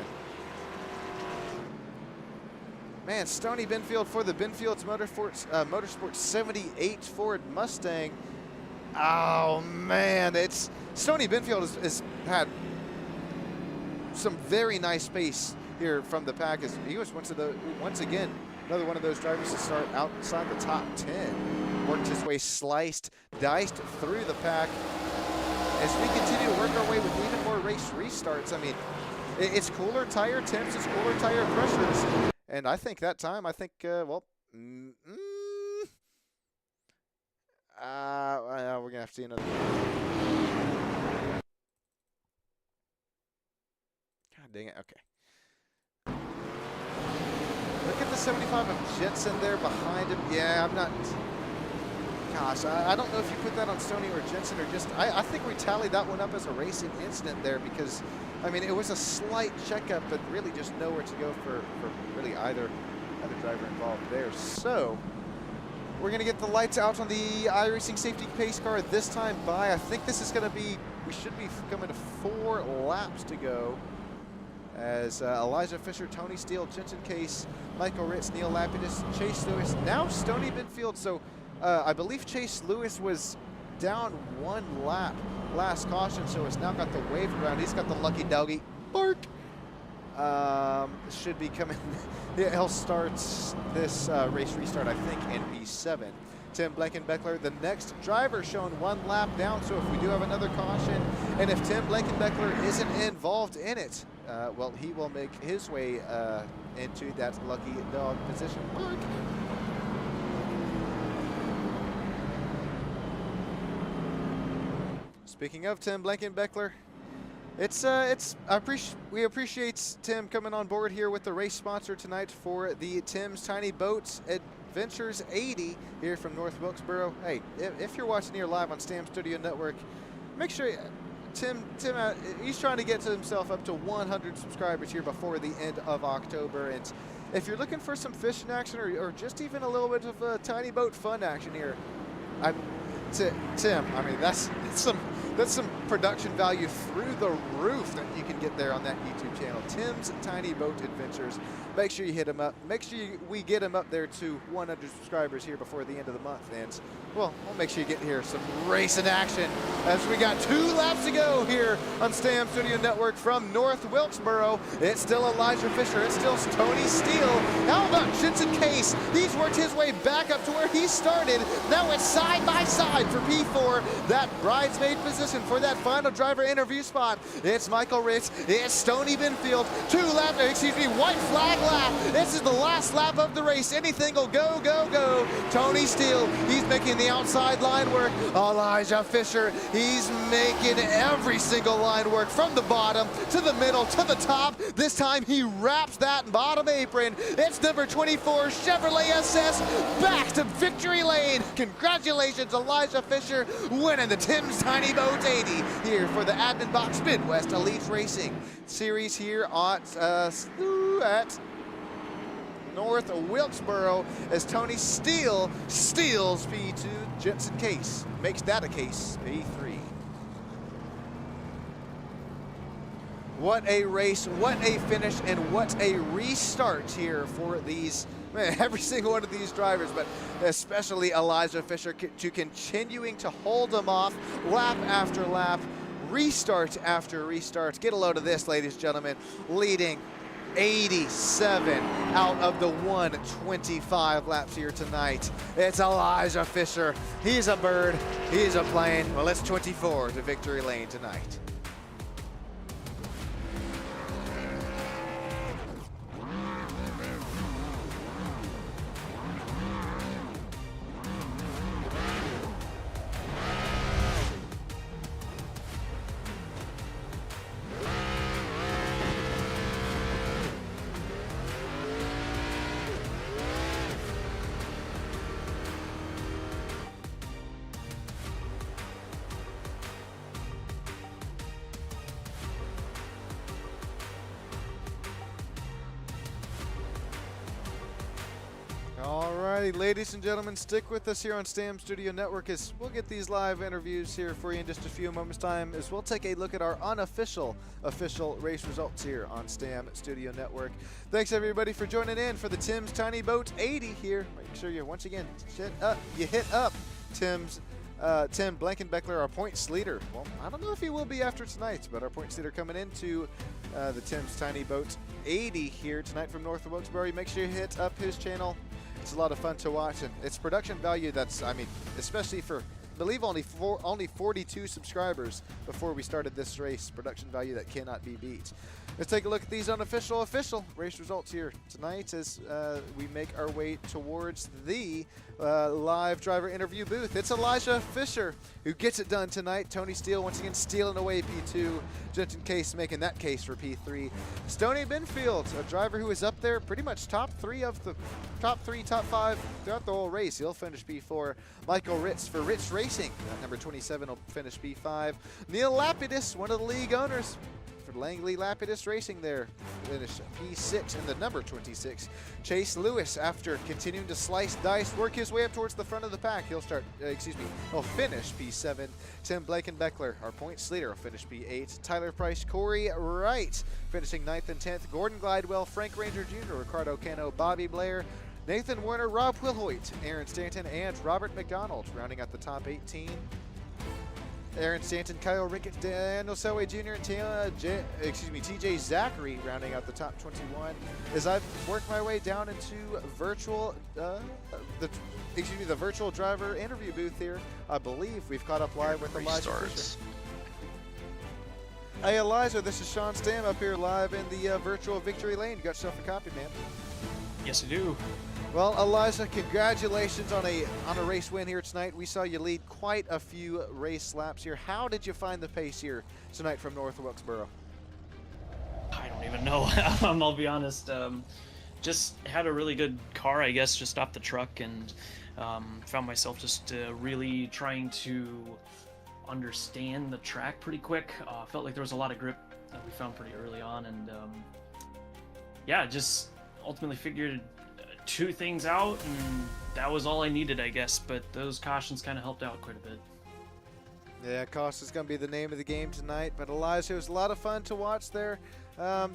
Man, Stoney Binfield for the Binfield's Motorsports 78 Ford Mustang. Oh man, it's Stoney Binfield has had some very nice pace here from the pack, as he was once again another one of those drivers to start outside the top 10. Worked his way sliced, diced through the pack. As we continue to work our way with even more race restarts, I mean, it's cooler tire temps, it's cooler tire pressures. And I think that time, well, we're going to have to see another. God dang it, okay. Look at the 75 of Jensen there behind him. Yeah, I'm not, gosh, I don't know if you put that on Stoney or Jensen, or just, I think we tallied that one up as a racing incident there, because I mean, it was a slight checkup, but really just nowhere to go for really either driver involved there. So we're going to get the lights out on the iRacing Safety Pace car this time by. I think this is going to be, we should be coming to 4 laps to go, as Elijah Fisher, Tony Steele, Jensen Case, Michael Ritz, Neil Lapidus, Chase Lewis, now Stoney Binfield. So I believe Chase Lewis was down 1 lap last caution, so it's now got the wave around. He's got the lucky doggy bark. Should be coming. Yeah, he'll start this race restart, I think, in P7. Tim Blankenbeckler, the next driver, shown 1 lap down. So if we do have another caution, and if Tim Blankenbeckler isn't involved in it, well, he will make his way into that lucky dog position. Bark. Speaking of Tim Blankenbeckler, we appreciate Tim coming on board here with the race sponsor tonight for the Tim's Tiny Boats Adventures 80 here from North Wilkesboro. Hey, if you're watching here live on Stam Studio Network, make sure Tim, he's trying to get himself up to 100 subscribers here before the end of October. And if you're looking for some fishing action, or just even a little bit of tiny boat fun action here, Tim, I mean, that's some production value through the roof that you can get there on that YouTube channel, Tim's Tiny Boat Adventures. Make sure you hit him up. Make sure we get him up there to 100 subscribers here before the end of the month. And well, we'll make sure you get here some racing action, as we got 2 laps to go here on Stam Studio Network from North Wilkesboro. It's still Elijah Fisher. It's still Tony Steele. How about Jensen Case? He's worked his way back up to where he started. Now it's side by side for P4, that bridesmaid position for that final driver interview spot. It's Michael Ritz. It's Stoney Binfield. 2 laps, white flag lap. This is the last lap of the race. Anything will go, go, go. Tony Steele, he's making the outside line work. Elijah Fisher, he's making every single line work from the bottom to the middle to the top. This time he wraps that bottom apron. It's number 24 Chevrolet SS back to victory lane. Congratulations, Elijah Fisher, winning the Tim's Tiny Boat 80 here for the Admin Box Midwest Elite Racing Series here at North Wilkesboro as Tony Steele steals P2. Jensen Case makes that a case, P3. What a race, what a finish, and what a restart here for these, man, every single one of these drivers, but especially Elijah Fisher to continuing to hold them off lap after lap, restart after restart. Get a load of this, ladies and gentlemen, leading 87 out of the 125 laps here tonight. It's Elijah Fisher. He's a bird, he's a plane. Well, it's 24 to victory lane tonight. Alrighty, ladies and gentlemen, stick with us here on STAM Studio Network as we'll get these live interviews here for you in just a few moments' time as we'll take a look at our unofficial race results here on STAM Studio Network. Thanks everybody for joining in for the Tim's Tiny Boat 80 here. Make sure you once again hit up Tim Blankenbeckler, our points leader. Well, I don't know if he will be after tonight, but our points leader coming into the Tim's Tiny Boat 80 here tonight from North of Wilkesboro. Make sure you hit up his channel. It's a lot of fun to watch, and it's production value that's, I mean, especially for, I believe only 42 subscribers before we started this race. Production value that cannot be beat. Let's take a look at these unofficial race results here tonight as we make our way towards the live driver interview booth. It's Elijah Fisher who gets it done tonight. Tony Steele once again stealing away P2. Jensen Case making that case for P3. Stoney Benfield, a driver who is up there pretty much top 5 throughout the whole race. He'll finish P4. Michael Ritz for Ritz Racing, number 27, will finish P5. Neil Lapidus, one of the league owners for Langley Lapidus Racing there, finished P6 in the number 26. Chase Lewis, after continuing to slice dice, work his way up towards the front of the pack, he'll finish P7. Tim Blankenbeckler, our points leader, will finish P8. Tyler Price, Corey Wright, finishing 9th and 10th. Gordon Glidewell, Frank Ranger Jr., Ricardo Cano, Bobby Blair, Nathan Werner, Rob Wilhoit, Aaron Stanton, and Robert McDonald, rounding out the top 18. Aaron Stanton, Kyle Rickett, Daniel Selway Jr., and TJ Zachary rounding out the top 21. As I've worked my way down into the virtual driver interview booth here, I believe we've caught up live with Elijah Fisher. Hey Elijah, this is Sean Stam up here live in the virtual victory lane. You got yourself a copy, man? Yes, I do. Well, Elijah, congratulations on a race win here tonight. We saw you lead quite a few race laps here. How did you find the pace here tonight from North Wilkesboro? I don't even know. I'll be honest. Just had a really good car, I guess, just off the truck, and found myself just really trying to understand the track pretty quick. Felt like there was a lot of grip that we found pretty early on, and yeah, just ultimately figured 2 things out, and that was all I needed, I guess. But those cautions kind of helped out quite a bit. Yeah, caution's going to be the name of the game tonight. But Elijah, it was a lot of fun to watch there. I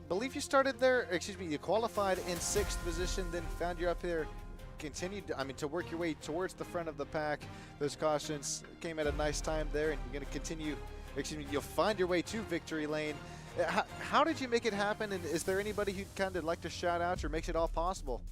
believe you started there, you qualified in 6th position, then found you up there, continued, to work your way towards the front of the pack. Those cautions came at a nice time there, and you're going to continue, you'll find your way to victory lane. How did you make it happen, and is there anybody who'd kind of like to shout out or makes it all possible?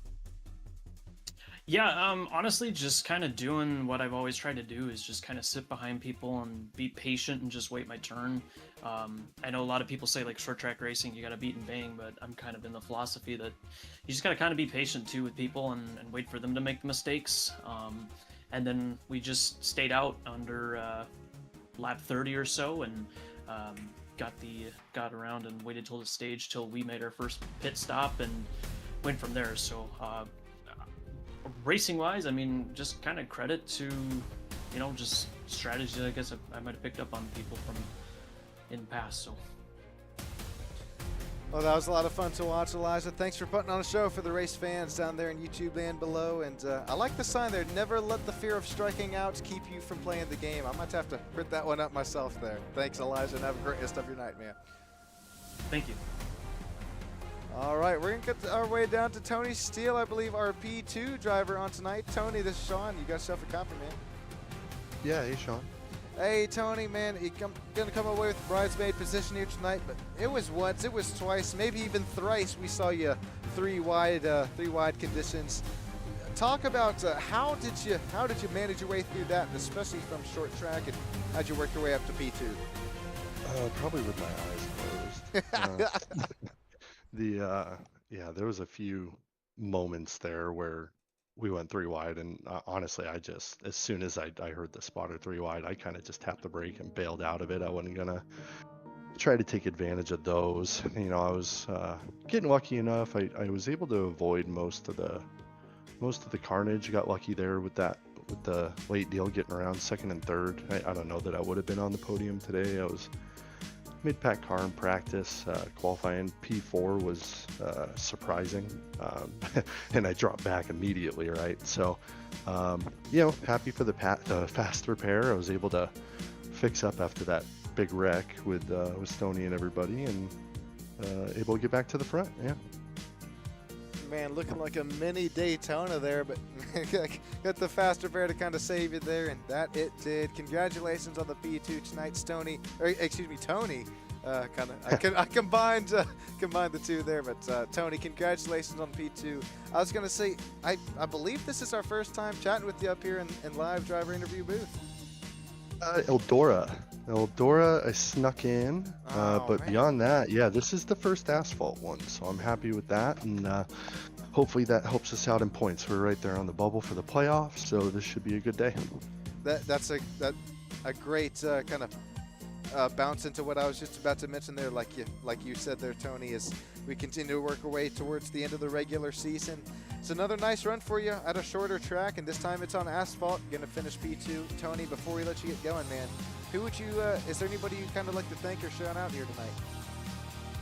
Yeah, honestly, just kind of doing what I've always tried to do is just kind of sit behind people and be patient and just wait my turn. I know a lot of people say, like, short track racing, you got to beat and bang, but I'm kind of in the philosophy that you just got to kind of be patient too with people and wait for them to make the mistakes. And then we just stayed out under lap 30 or so, and got around and waited till the stage till we made our first pit stop and went from there. So racing wise, just kind of credit to just strategy I guess I might have picked up on people from in the past. So Well, that was a lot of fun to watch, Elijah. Thanks for putting on a show for the race fans down there in YouTube land below. And I like the sign there, never let the fear of striking out keep you from playing the game. I might have to print that one up myself there. Thanks, Elijah, and have a great rest of your night, man. Thank you. All right, we're going to get our way down to Tony Steele, I believe our P2 driver on tonight. Tony, this is Sean. You got yourself a copy, man. Yeah, hey, Sean. Hey, Tony, man, you're going to come away with bridesmaid position here tonight, but it was once, it was twice, maybe even thrice we saw you three wide conditions. Talk about how did you manage your way through that, especially from short track, and how'd you work your way up to P2? Probably with my eyes closed. Yeah, there was a few moments there where we went three wide, and honestly, as soon as I heard the spotter three wide, I kind of just tapped the brake and bailed out of it. I wasn't gonna try to take advantage of those. You know, I was getting lucky enough. I was able to avoid most of the carnage. Got lucky there with the late deal getting around second and third. I don't know that I would have been on the podium today. I was mid-pack car in practice. Qualifying P4 was surprising, and I dropped back immediately, right? So, you know, happy for the fast repair. I was able to fix up after that big wreck with Stoney and everybody, and able to get back to the front. Yeah. Man, looking like a mini Daytona there, but got the fast repair to kind of save you there, and that it did. Congratulations on the P2 tonight, Tony. I combined the two there, but Tony, congratulations on P2. I was gonna say, I believe this is our first time chatting with you up here in live driver interview booth. Eldora, I snuck in, but man. Beyond that, yeah, this is the first asphalt one, so I'm happy with that, and hopefully that helps us out in points. We're right there on the bubble for the playoffs, so this should be a good day. That's a great kind of bounce into what I was just about to mention there, like you said there, Tony, as we continue to work our way towards the end of the regular season. It's another nice run for you at a shorter track, and this time it's on asphalt. You're gonna finish P2. Tony, before we let you get going, man, who would you? Is there anybody you kind of like to thank or shout out here tonight?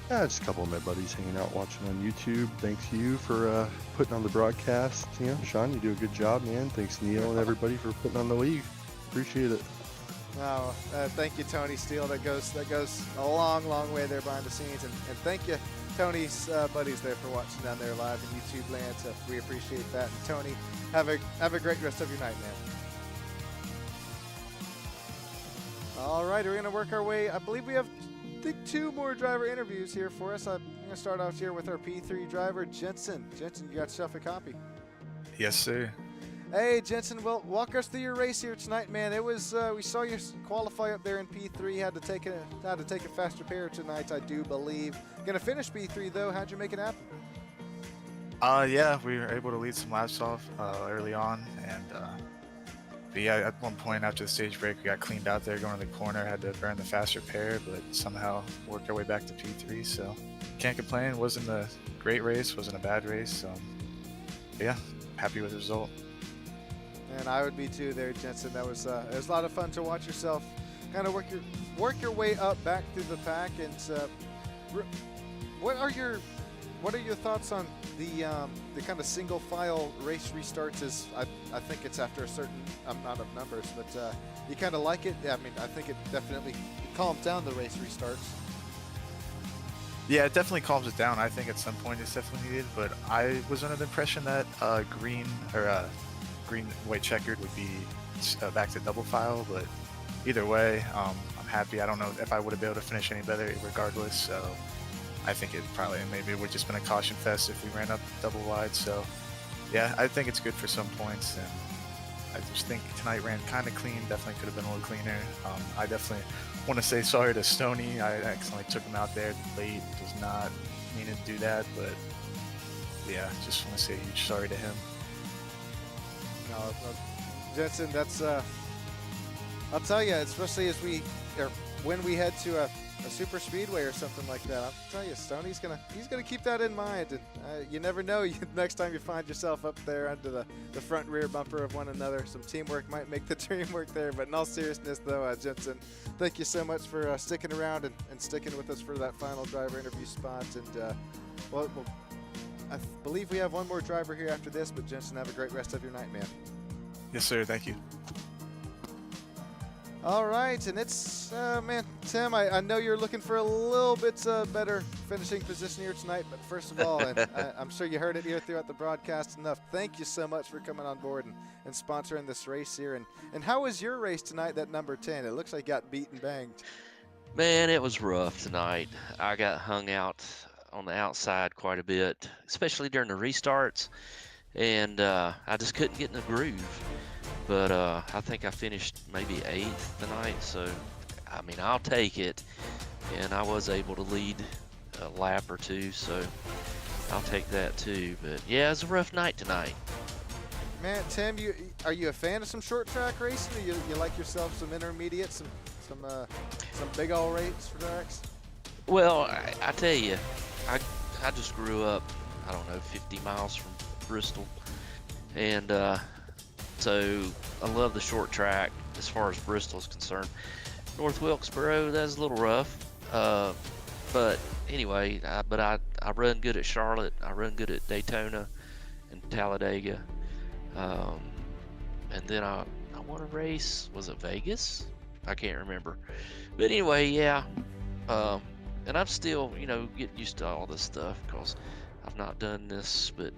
Yeah, just a couple of my buddies hanging out watching on YouTube. Thanks to you for putting on the broadcast. You know, Sean, you do a good job, man. Thanks Neil and everybody for putting on the league. Appreciate it. Oh, thank you, Tony Steele. That goes a long, long way there behind the scenes, and thank you, Tony's buddies there for watching down there live in YouTube land. So we appreciate that. And Tony, have a great rest of your night, man. All right, we're gonna work our way. I believe we have two more driver interviews here for us. I'm gonna start off here with our P3 driver, Jensen. Jensen, you got yourself a copy. Yes, sir. Hey, Jensen, well, walk us through your race here tonight, man. It was we saw you qualify up there in P3. Had to take a fast repair tonight, I do believe. Gonna finish P3 though. How'd you make it happen? Yeah, we were able to lead some laps off early on, and but yeah, at one point after the stage break, we got cleaned out there going to the corner. Had to burn the fast repair, but somehow worked our way back to P3. So can't complain. Wasn't a great race. Wasn't a bad race. But yeah, happy with the result. And I would be too there, Jensen. It was a lot of fun to watch yourself kind of work your way up back through the pack. And what are your thoughts on the kind of single file race restarts? As I think it's after a certain amount of numbers, but you kind of like it. Yeah, I mean, I think it definitely calms down the race restarts. Yeah, it definitely calms it down. I think at some point it's definitely needed, but I was under the impression that green white checkered would be back to double file, but either way, I'm happy. I don't know if I would have been able to finish any better regardless, so I think it probably maybe would just been a caution fest if we ran up double wide. So yeah, I think it's good for some points, and I just think tonight ran kind of clean. Definitely could have been a little cleaner. I definitely want to say sorry to Stoney. I accidentally took him out there late. Does not mean to do that, but yeah, just want to say a huge sorry to him. No, Jensen, that's I'll tell you, especially as we are when we head to a super speedway or something like that. I'll tell you, Stoney's he's gonna keep that in mind. And you never know. Next time you find yourself up there under the front rear bumper of one another, some teamwork might make the dream work there. But in all seriousness, though, Jensen, thank you so much for sticking around and sticking with us for that final driver interview spot. And well, I believe we have one more driver here after this. But Jensen, have a great rest of your night, man. Yes, sir. Thank you. All right, and it's, man, Tim, I know you're looking for a little bit better finishing position here tonight, but first of all, and I'm sure you heard it here throughout the broadcast enough, thank you so much for coming on board and sponsoring this race here. And how was your race tonight, that number 10? It looks like you got beat and banged. Man, it was rough tonight. I got hung out on the outside quite a bit, especially during the restarts, and I just couldn't get in the groove. But I think I finished maybe 8th tonight, so I mean, I'll take it. And I was able to lead a lap or two, so I'll take that too. But yeah, it was a rough night tonight. Man, Tim, are you a fan of some short track racing? Or you like yourself some intermediate, some big old racetracks? Well, I tell you, I just grew up, I don't know, 50 miles from Bristol, and so I love the short track as far as Bristol's concerned. North Wilkesboro, that's a little rough. But anyway, I run good at Charlotte. I run good at Daytona and Talladega. And then I won a race. Was it Vegas? I can't remember. But anyway, yeah. And I'm still, getting used to all this stuff because I've not done this but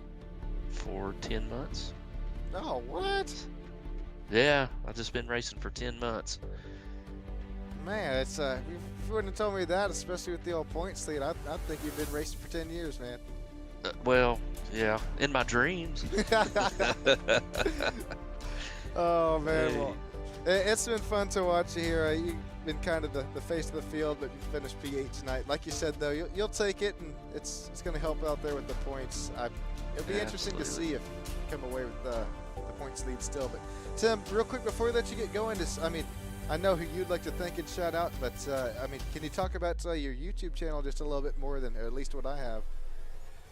for 10 months. Oh, what? Yeah, I've just been racing for 10 months. Man, it's if you wouldn't have told me that, especially with the old points lead, I think you've been racing for 10 years, man. Well, yeah, in my dreams. Oh, man. Hey. Well, it's been fun to watch you here. You've been kind of the face of the field, but you finished P8 tonight. Like you said, though, you'll take it, and it's going to help out there with the points. It'll be interesting to see if you come away with the points lead still. But Tim, real quick before we let you get going, I know who you'd like to thank and shout out, but can you talk about your YouTube channel just a little bit more than, or at least what I have?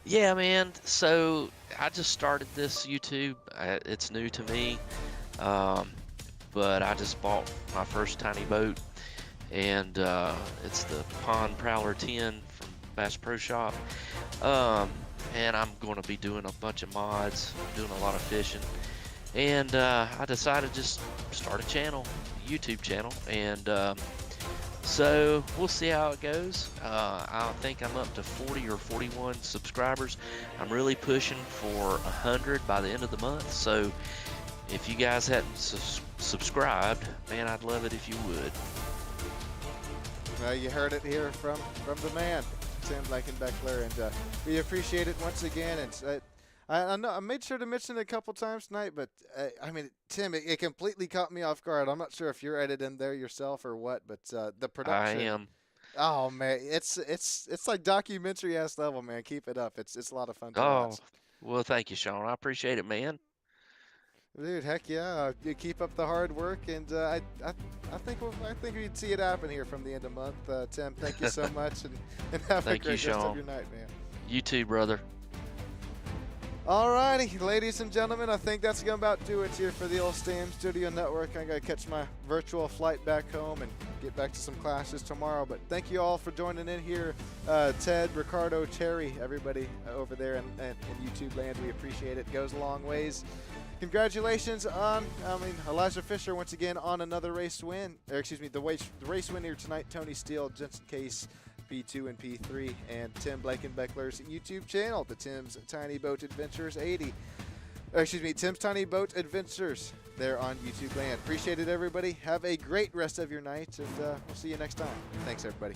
Yeah, man. So I just started this YouTube. It's new to me, but I just bought my first tiny boat, and it's the Pond Prowler 10 from Bass Pro Shop. And I'm going to be doing a bunch of mods, doing a lot of fishing. And I decided to just start a channel, a YouTube channel. And so we'll see how it goes. I think I'm up to 40 or 41 subscribers. I'm really pushing for 100 by the end of the month. So if you guys hadn't subscribed, man, I'd love it if you would. Well, you heard it here from the man, Tim Blankenbeckler, and we appreciate it once again. And I know I made sure to mention it a couple times tonight, but Tim, it completely caught me off guard. I'm not sure if you're editing there yourself or what, but the production. I am. Oh man, it's like documentary-ass level, man. Keep it up. It's a lot of fun to watch. Well, thank you, Sean. I appreciate it, man. Dude, heck yeah! You keep up the hard work, and I think we'd see it happen here from the end of the month. Tim, thank you so much, and have a great rest of your night, man. You too, brother. Alrighty, ladies and gentlemen, I think that's going to about do it here for the Old Stam Studio Network. I'm going to catch my virtual flight back home and get back to some classes tomorrow. But thank you all for joining in here. Ted, Ricardo, Terry, everybody over there in YouTube land. We appreciate it. It goes a long ways. Congratulations on, Elijah Fisher once again on another race win. Or excuse me, the race win here tonight, Tony Steele, Jensen Case, P2 and P3, and Tim Blankenbeckler's YouTube channel, the Tim's Tiny Boat Adventures 80. Or excuse me, Tim's Tiny Boat Adventures there on YouTube land. Appreciate it, everybody. Have a great rest of your night, and we'll see you next time. Thanks, everybody.